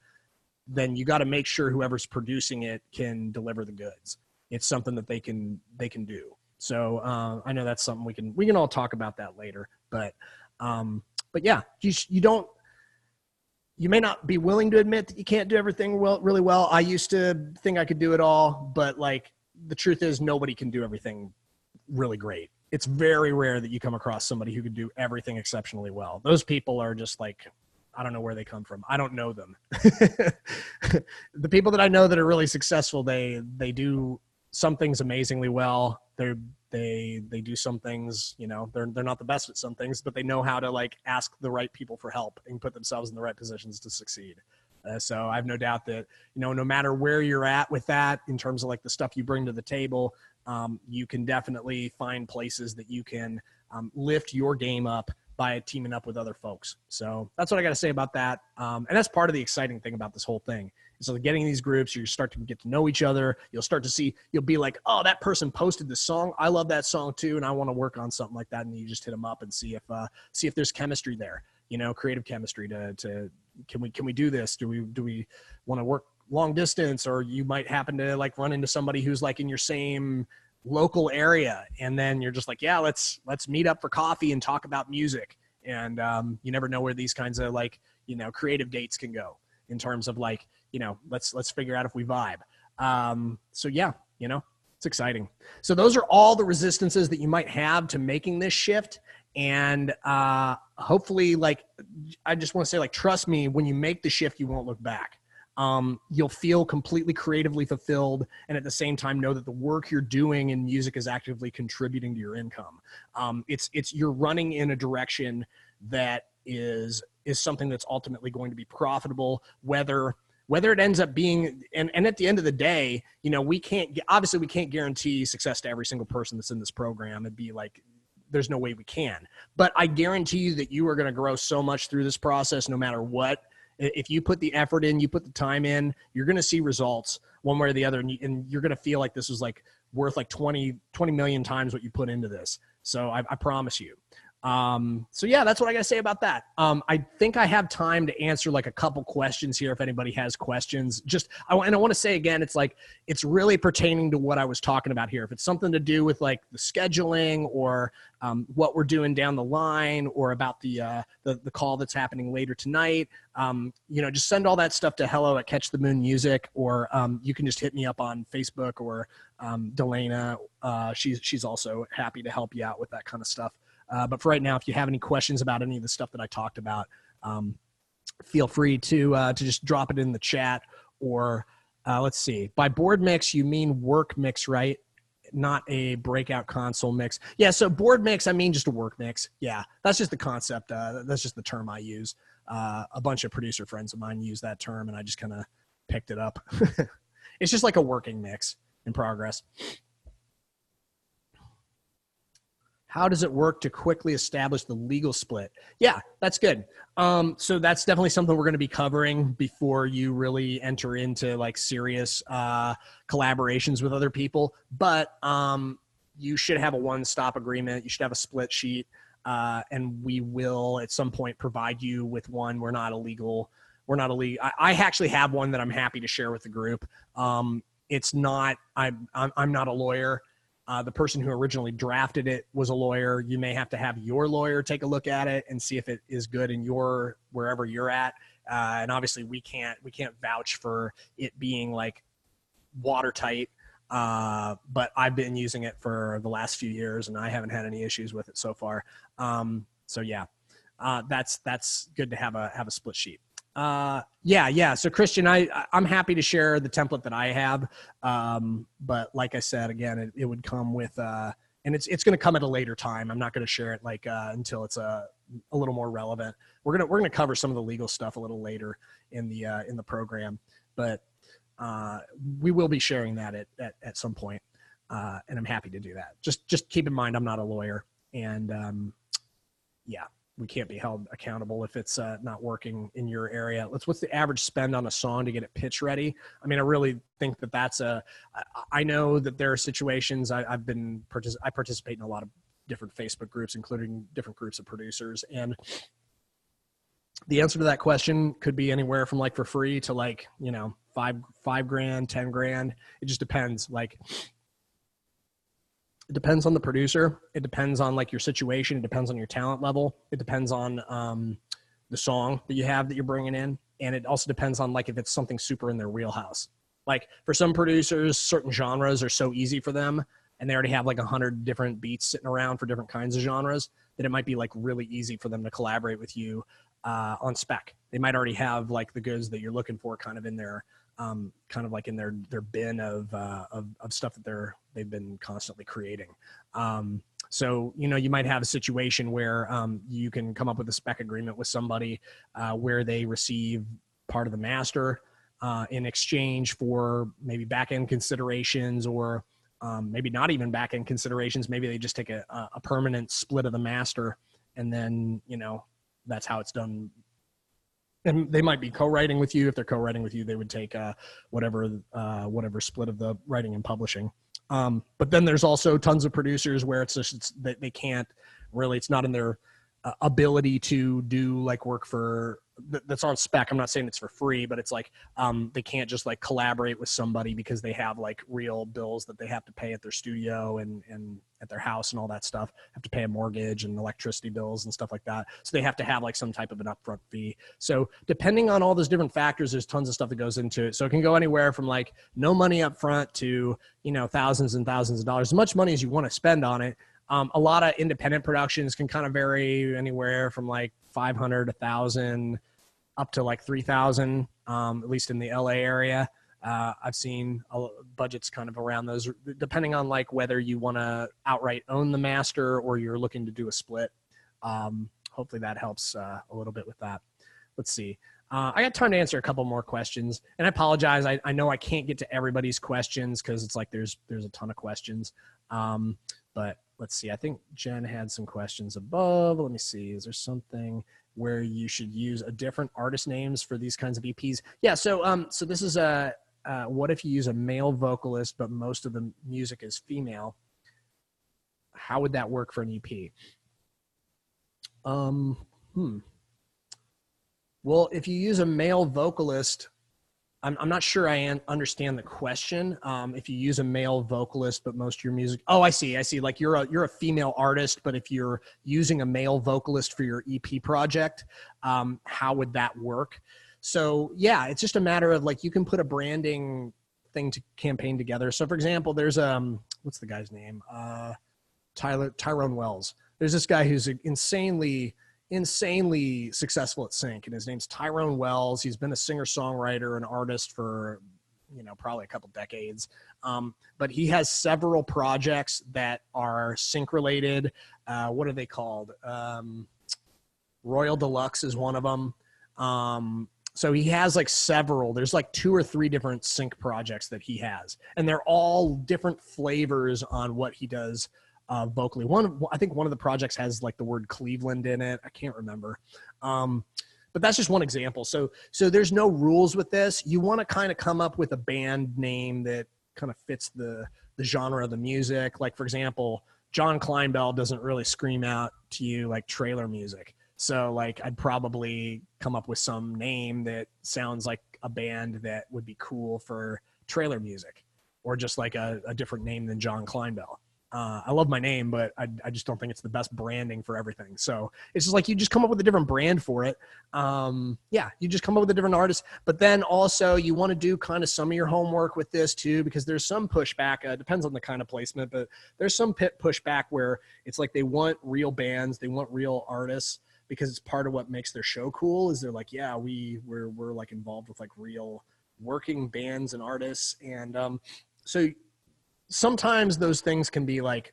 then you got to make sure whoever's producing it can deliver the goods. It's something that they can do. So I know that's something we can all talk about that later. But yeah, you may not be willing to admit that you can't do everything really well. I used to think I could do it all, but like the truth is nobody can do everything really great. It's very rare that you come across somebody who can do everything exceptionally well. Those people are just like, I don't know where they come from. I don't know them. The people that I know that are really successful, they do some things amazingly well. They do some things, you know, they're not the best at some things, but they know how to like ask the right people for help and put themselves in the right positions to succeed. So I have no doubt that, you know, no matter where you're at with that, in terms of like the stuff you bring to the table, you can definitely find places that you can lift your game up by teaming up with other folks. So that's what I got to say about that. And that's part of the exciting thing about this whole thing. So getting these groups, you start to get to know each other. You'll start to see, you'll be like, oh, that person posted this song. I love that song too. And I want to work on something like that. And you just hit them up and see if there's chemistry there, you know, creative chemistry can we do this? Do we want to work long distance? Or you might happen to like run into somebody who's like in your same local area. And then you're just like, yeah, let's meet up for coffee and talk about music. And you never know where these kinds of like, you know, creative dates can go in terms of like, you know, let's figure out if we vibe. So yeah, you know, it's exciting. So those are all the resistances that you might have to making this shift. And hopefully, like, I just want to say, like, trust me, when you make the shift, you won't look back. You'll feel completely creatively fulfilled, and at the same time know that the work you're doing in music is actively contributing to your income. It's you're running in a direction that is something that's ultimately going to be profitable, whether it ends up being, and at the end of the day, you know, we can't guarantee success to every single person that's in this program. It'd be like, there's no way we can, but I guarantee you that you are going to grow so much through this process, no matter what. If you put the effort in, you put the time in, you're going to see results one way or the other. And you're going to feel like this is like worth like 20 million times what you put into this. So I promise you. So yeah, that's what I got to say about that. I think I have time to answer like a couple questions here if anybody has questions. I want to say again, it's like, it's really pertaining to what I was talking about here. If it's something to do with like the scheduling or what we're doing down the line, or about the call that's happening later tonight, you know, just send all that stuff to hello@Catch the Moon Music, or you can just hit me up on Facebook, or Delana. She's also happy to help you out with that kind of stuff. But for right now, if you have any questions about any of the stuff that I talked about, feel free to just drop it in the chat. Or let's see, by board mix, you mean work mix, right? Not a breakout console mix. Yeah, so board mix, I mean just a work mix. Yeah, that's just the concept. That's just the term I use. A bunch of producer friends of mine use that term, and I just kind of picked it up. It's just like a working mix in progress. How does it work to quickly establish the legal split? Yeah, that's good. So that's definitely something we're going to be covering before you really enter into like serious collaborations with other people. But you should have a one-stop agreement. You should have a split sheet, and we will at some point provide you with one. We're not illegal. I actually have one that I'm happy to share with the group. It's not. I'm not a lawyer. The person who originally drafted it was a lawyer. You may have to have your lawyer take a look at it and see if it is good in wherever you're at. And obviously we can't vouch for it being like watertight. But I've been using it for the last few years and I haven't had any issues with it so far. So yeah, that's good to have a split sheet. Yeah. So Christian, I'm happy to share the template that I have. But like I said, again, it would come with, and it's going to come at a later time. I'm not going to share it like, until it's a little more relevant. We're going to cover some of the legal stuff a little later in the program, but, we will be sharing that at some point. And I'm happy to do that. Just keep in mind, I'm not a lawyer, and, yeah. We can't be held accountable if it's not working in your area. What's the average spend on a song to get it pitch ready? I mean, I really think that's I know that there are situations I participate in a lot of different Facebook groups, including different groups of producers. And the answer to that question could be anywhere from like for free to like, you know, $5,000, $10,000. It just depends. Like, It depends on the producer. It depends on like your situation. It depends on your talent level. It depends on the song that you have that you're bringing in. And it also depends on like if it's something super in their wheelhouse. Like for some producers, certain genres are so easy for them and they already have like 100 different beats sitting around for different kinds of genres that it might be like really easy for them to collaborate with you on spec. They might already have like the goods that you're looking for kind of in their kind of like in their bin of stuff that they've been constantly creating. So, you know, you might have a situation where you can come up with a spec agreement with somebody where they receive part of the master in exchange for maybe back-end considerations or maybe not even back-end considerations. Maybe they just take a permanent split of the master and then, you know, that's how it's done. And they might be co-writing with you. If they're co-writing with you, they would take whatever split of the writing and publishing. But then there's also tons of producers where they can't really, it's not in their ability to do like work for that's on spec. I'm not saying it's for free, but it's like they can't just like collaborate with somebody because they have like real bills that they have to pay at their studio and at their house and all that stuff, have to pay a mortgage and electricity bills and stuff like that. So they have to have like some type of an upfront fee. So depending on all those different factors, there's tons of stuff that goes into it. So it can go anywhere from like no money up front to, you know, thousands and thousands of dollars, as much money as you want to spend on it. A lot of independent productions can kind of vary anywhere from like 500, 1,000 up to like 3,000, at least in the LA area. I've seen budgets kind of around those, depending on like whether you want to outright own the master or you're looking to do a split. Hopefully that helps a little bit with that. Let's see. I got time to answer a couple more questions, and I apologize. I know I can't get to everybody's questions because it's like there's a ton of questions. But let's see. I think Jen had some questions above. Let me see. Is there something where you should use a different artist names for these kinds of EPs? Yeah. So so this is what if you use a male vocalist but most of the music is female? How would that work for an EP? Well, if you use a male vocalist, I'm not sure I understand the question. If you use a male vocalist, but most of your music, oh, I see. Like you're a female artist, but if you're using a male vocalist for your EP project, how would that work? So yeah, it's just a matter of like, you can put a branding thing to campaign together. So for example, there's what's the guy's name? Tyrone Wells. There's this guy who's insanely successful at sync, and his name's Tyrone Wells. He's been a singer-songwriter, an artist for, you know, probably a couple decades. But he has several projects that are sync related. What are they called? Royal Deluxe is one of them. So he has like several, there's like 2 or 3 different sync projects that he has, and they're all different flavors on what he does vocally. I think one of the projects has like the word Cleveland in it. I can't remember. But that's just one example. So there's no rules with this. You want to kind of come up with a band name that kind of fits the genre of the music. Like for example, John Kleinbell doesn't really scream out to you like trailer music. So like I'd probably come up with some name that sounds like a band that would be cool for trailer music, or just like a different name than John Kleinbell. I love my name, but I just don't think it's the best branding for everything. So it's just like, you just come up with a different brand for it. Yeah, you just come up with a different artist, but then also you want to do kind of some of your homework with this too, because there's some pushback, depends on the kind of placement, but there's some pushback where it's like, they want real bands, they want real artists, because it's part of what makes their show cool, is they're like, yeah, we're like involved with like real working bands and artists. And so sometimes those things can be like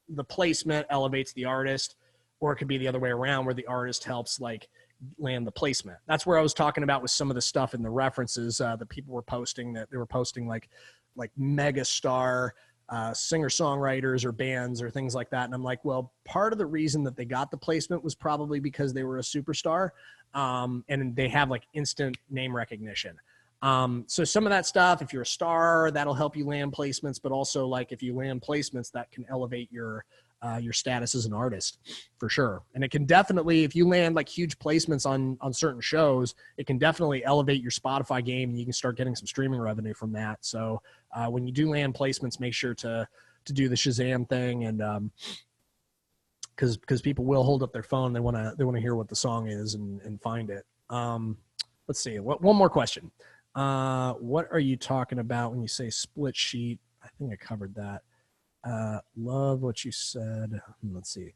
the placement elevates the artist, or it could be the other way around where the artist helps like land the placement. That's where I was talking about with some of the stuff in the references that people were posting, that they were posting like mega star singer-songwriters or bands or things like that. And I'm like, well, part of the reason that they got the placement was probably because they were a superstar, and they have like instant name recognition. So some of that stuff, if you're a star, that'll help you land placements, but also like if you land placements, that can elevate your status as an artist for sure. And it can definitely, if you land like huge placements on certain shows, it can definitely elevate your Spotify game, and you can start getting some streaming revenue from that. So when you do land placements, make sure to do the Shazam thing, and because people will hold up their phone, they want to hear what the song is and find it. Let's see. One more question. What are you talking about when you say split sheet? I think I covered that. Love what you said. Let's see.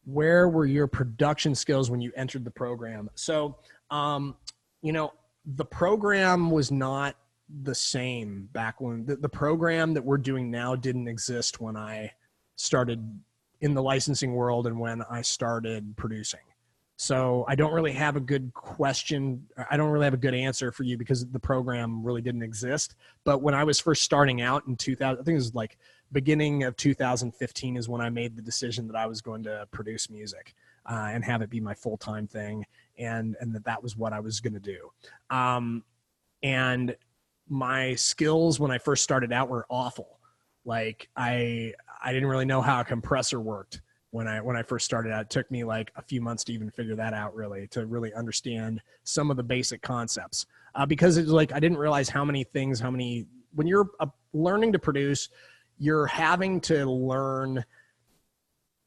Where were your production skills when you entered the program? So, the program was not the same back when the program that we're doing now didn't exist when I started in the licensing world and when I started producing. So I don't really have a good question. I don't really have a good answer for you because the program really didn't exist. But when I was first starting out in 2000, I think it was like beginning of 2015 is when I made the decision that I was going to produce music and have it be my full-time thing. And that was what I was going to do. And my skills when I first started out were awful. Like I didn't really know how a compressor worked. When I first started out, it took me like a few months to even figure that out, really, to really understand some of the basic concepts. Because it's like I didn't realize when you're learning to produce, you're having to learn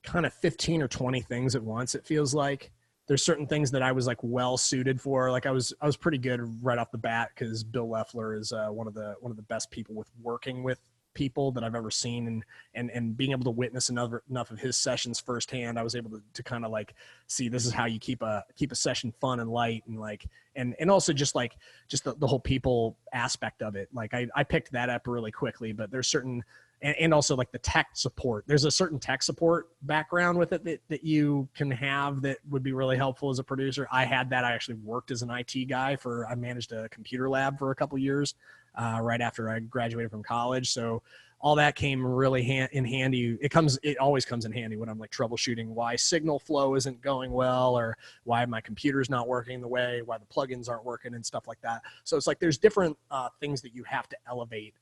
kind of 15 or 20 things at once. It feels like there's certain things that I was like well suited for. Like I was pretty good right off the bat because Bill Loeffler is one of the best people with working with people that I've ever seen, and being able to witness enough of his sessions firsthand, I was able to kind of like see this is how you keep a session fun and light, and like and also just the whole people aspect of it. Like I picked that up really quickly, but there's certain and also like the tech support. There's a certain tech support background with it that you can have that would be really helpful as a producer. I had that. I actually worked as an IT guy I managed a computer lab for a couple years right after I graduated from college. So all that came really in handy. It always comes in handy when I'm like troubleshooting why signal flow isn't going well, or why my computer's not working the way, why the plugins aren't working and stuff like that. So it's like there's different things that you have to elevate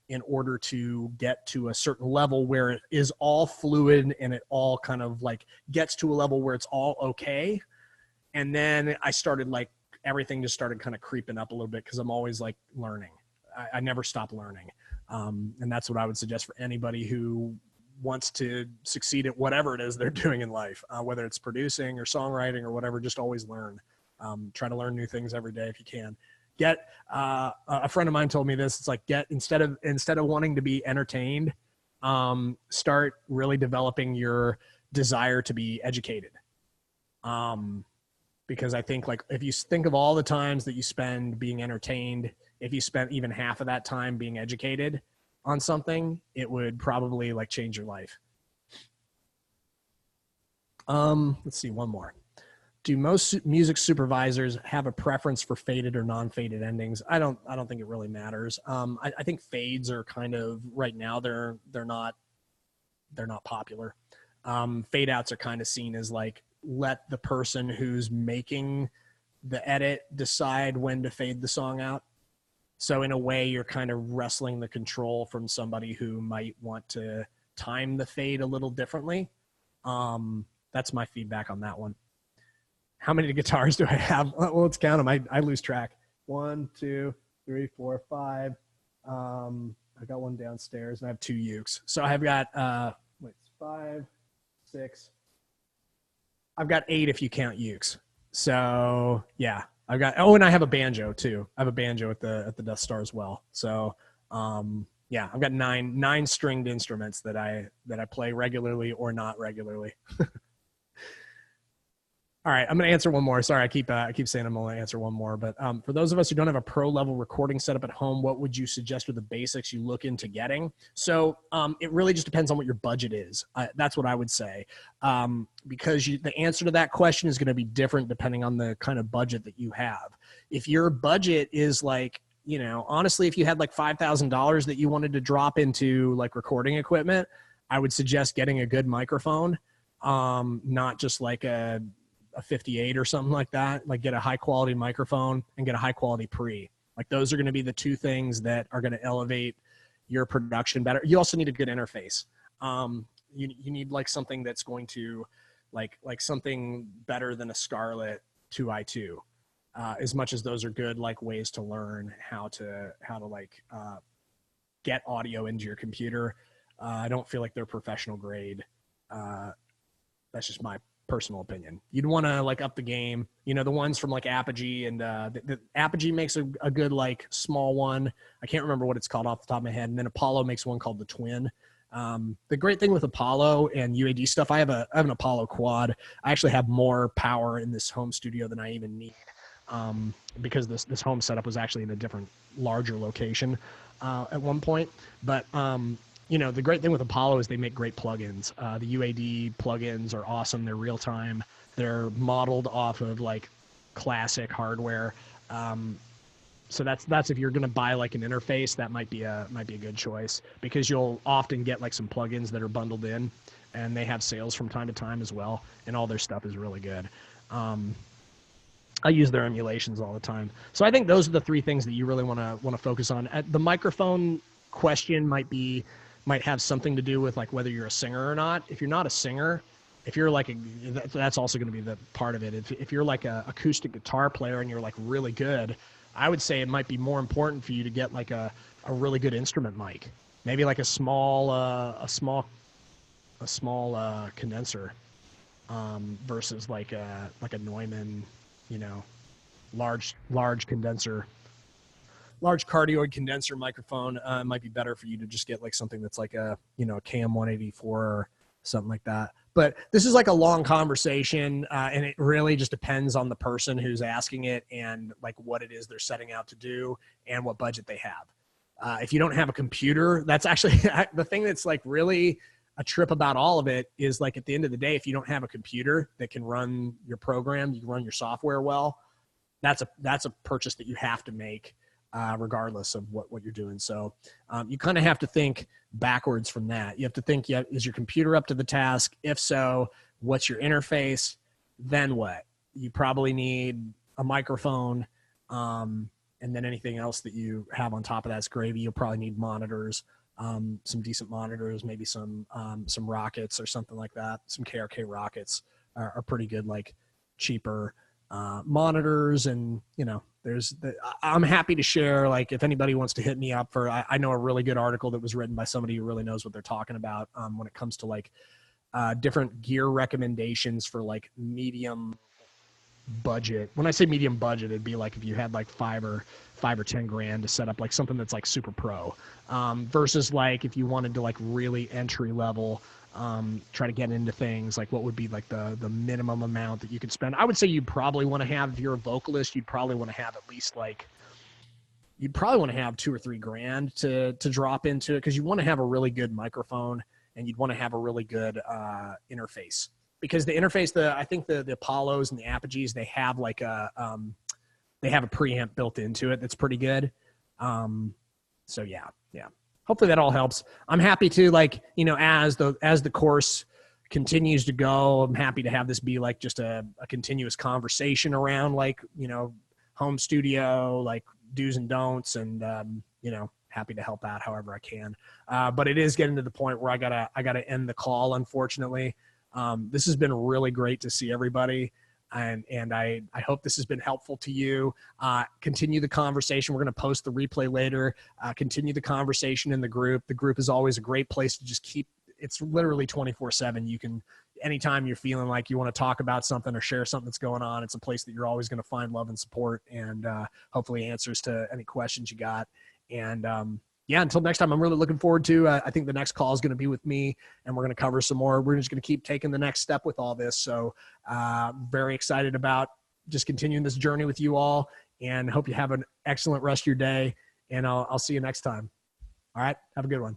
in order to get to a certain level where it is all fluid and it all kind of like gets to a level where it's all okay. And then I started like everything just started kind of creeping up a little bit because I'm always like learning. I never stop learning. And that's what I would suggest for anybody who wants to succeed at whatever it is they're doing in life, whether it's producing or songwriting or whatever. Just always learn. Try to learn new things every day if you can. A friend of mine told me this. It's like instead of wanting to be entertained, start really developing your desire to be educated. Because I think like if you think of all the times that you spend being entertained, if you spent even half of that time being educated on something, it would probably like change your life. Let's see, one more. Do most music supervisors have a preference for faded or non-faded endings? I don't think it really matters. I think fades are kind of right now they're not popular. Fade outs are kind of seen as like let the person who's making the edit decide when to fade the song out. So in a way, you're kind of wrestling the control from somebody who might want to time the fade a little differently. That's my feedback on that one. How many guitars do I have? Well, let's count them. I lose track. 1, 2, 3, 4, 5. I got one downstairs and I have 2 ukes. So I've got 5, 6. I've got 8 if you count ukes. So yeah, and I have a banjo too. I have a banjo at the Death Star as well. So yeah, I've got nine stringed instruments that I play regularly or not regularly. All right, I'm going to answer one more. Sorry, I keep saying I'm going to answer one more. But for those of us who don't have a pro-level recording setup at home, what would you suggest are the basics you look into getting? So it really just depends on what your budget is. That's what I would say. Because the answer to that question is going to be different depending on the kind of budget that you have. If your budget is like, honestly, if you had like $5,000 that you wanted to drop into like recording equipment, I would suggest getting a good microphone, not just like a 58 or something like that. Like get a high quality microphone and get a high quality pre. Like those are going to be the 2 things that are going to elevate your production better. You also need a good interface. You need like something that's going to like something better than a Scarlett 2i2. As much as those are good like ways to learn how to like get audio into your computer. I don't feel like they're professional grade. That's just my personal opinion. You'd want to like up the game. You know, the ones from like Apogee, and the Apogee makes a good like small one. I can't remember what it's called off the top of my head. And then Apollo makes one called the Twin. The great thing with Apollo and UAD stuff, I have an Apollo quad. I actually have more power in this home studio than I even need, because this home setup was actually in a different, larger location at one point. But you know, the great thing with Apollo is they make great plugins. The UAD plugins are awesome. They're real time. They're modeled off of like classic hardware. So that's if you're going to buy like an interface, that might be a good choice, because you'll often get like some plugins that are bundled in, and they have sales from time to time as well, and all their stuff is really good. I use their emulations all the time. So I think those are the three things that you really want to focus on. The microphone question might have something to do with like whether you're a singer or not. If you're not a singer, if you're like that's also going to be the part of it. If you're like a acoustic guitar player and you're like really good, I would say it might be more important for you to get like a really good instrument mic, maybe like a small condenser, versus like a Neumann, you know, large condenser. Large cardioid condenser microphone might be better for you to just get like something that's like a, you know, a KM184 or something like that. But this is like a long conversation, and it really just depends on the person who's asking it and like what it is they're setting out to do and what budget they have. If you don't have a computer, that's actually the thing that's like really a trip about all of it is like at the end of the day, if you don't have a computer that can run your program, you can run your software well, that's a purchase that you have to make. Regardless of what you're doing. So you kind of have to think backwards from that. You have to think, is your computer up to the task? If so, what's your interface? Then what? You probably need a microphone, and then anything else that you have on top of that's gravy. You'll probably need monitors, some decent monitors, maybe some rockets or something like that. Some KRK rockets are pretty good, like cheaper monitors. And, you know, I'm happy to share, like if anybody wants to hit me up for, I know a really good article that was written by somebody who really knows what they're talking about when it comes to like different gear recommendations for like medium budget. When I say medium budget, it'd be like if you had like five or 10 grand to set up like something that's like super pro, versus like if you wanted to like really entry level, try to get into things, like what would be like the minimum amount that you could spend. I would say you'd probably want to have, if you're a vocalist, you'd probably want to have at least like, you'd probably want to have $2 or $3 grand to drop into it, because you want to have a really good microphone and you'd want to have a really good interface, because the interface, I think the Apollos and the Apogees, they have like they have a preamp built into it that's pretty good. So yeah. Hopefully that all helps. I'm happy to, like, you know, as the course continues to go, I'm happy to have this be like just a continuous conversation around like, you know, home studio, like do's and don'ts, and you know, happy to help out however I can. But it is getting to the point where I gotta end the call, unfortunately. This has been really great to see everybody. And I hope this has been helpful to you. Continue the conversation. We're going to post the replay later. Continue the conversation in the group. The group is always a great place to just keep, it's literally 24/7. You can, anytime you're feeling like you want to talk about something or share something that's going on, it's a place that you're always going to find love and support, and hopefully answers to any questions you got. And yeah, until next time, I'm really looking forward to, I think the next call is going to be with me, and we're going to cover some more. We're just going to keep taking the next step with all this. So very excited about just continuing this journey with you all, and hope you have an excellent rest of your day, and I'll see you next time. All right. Have a good one.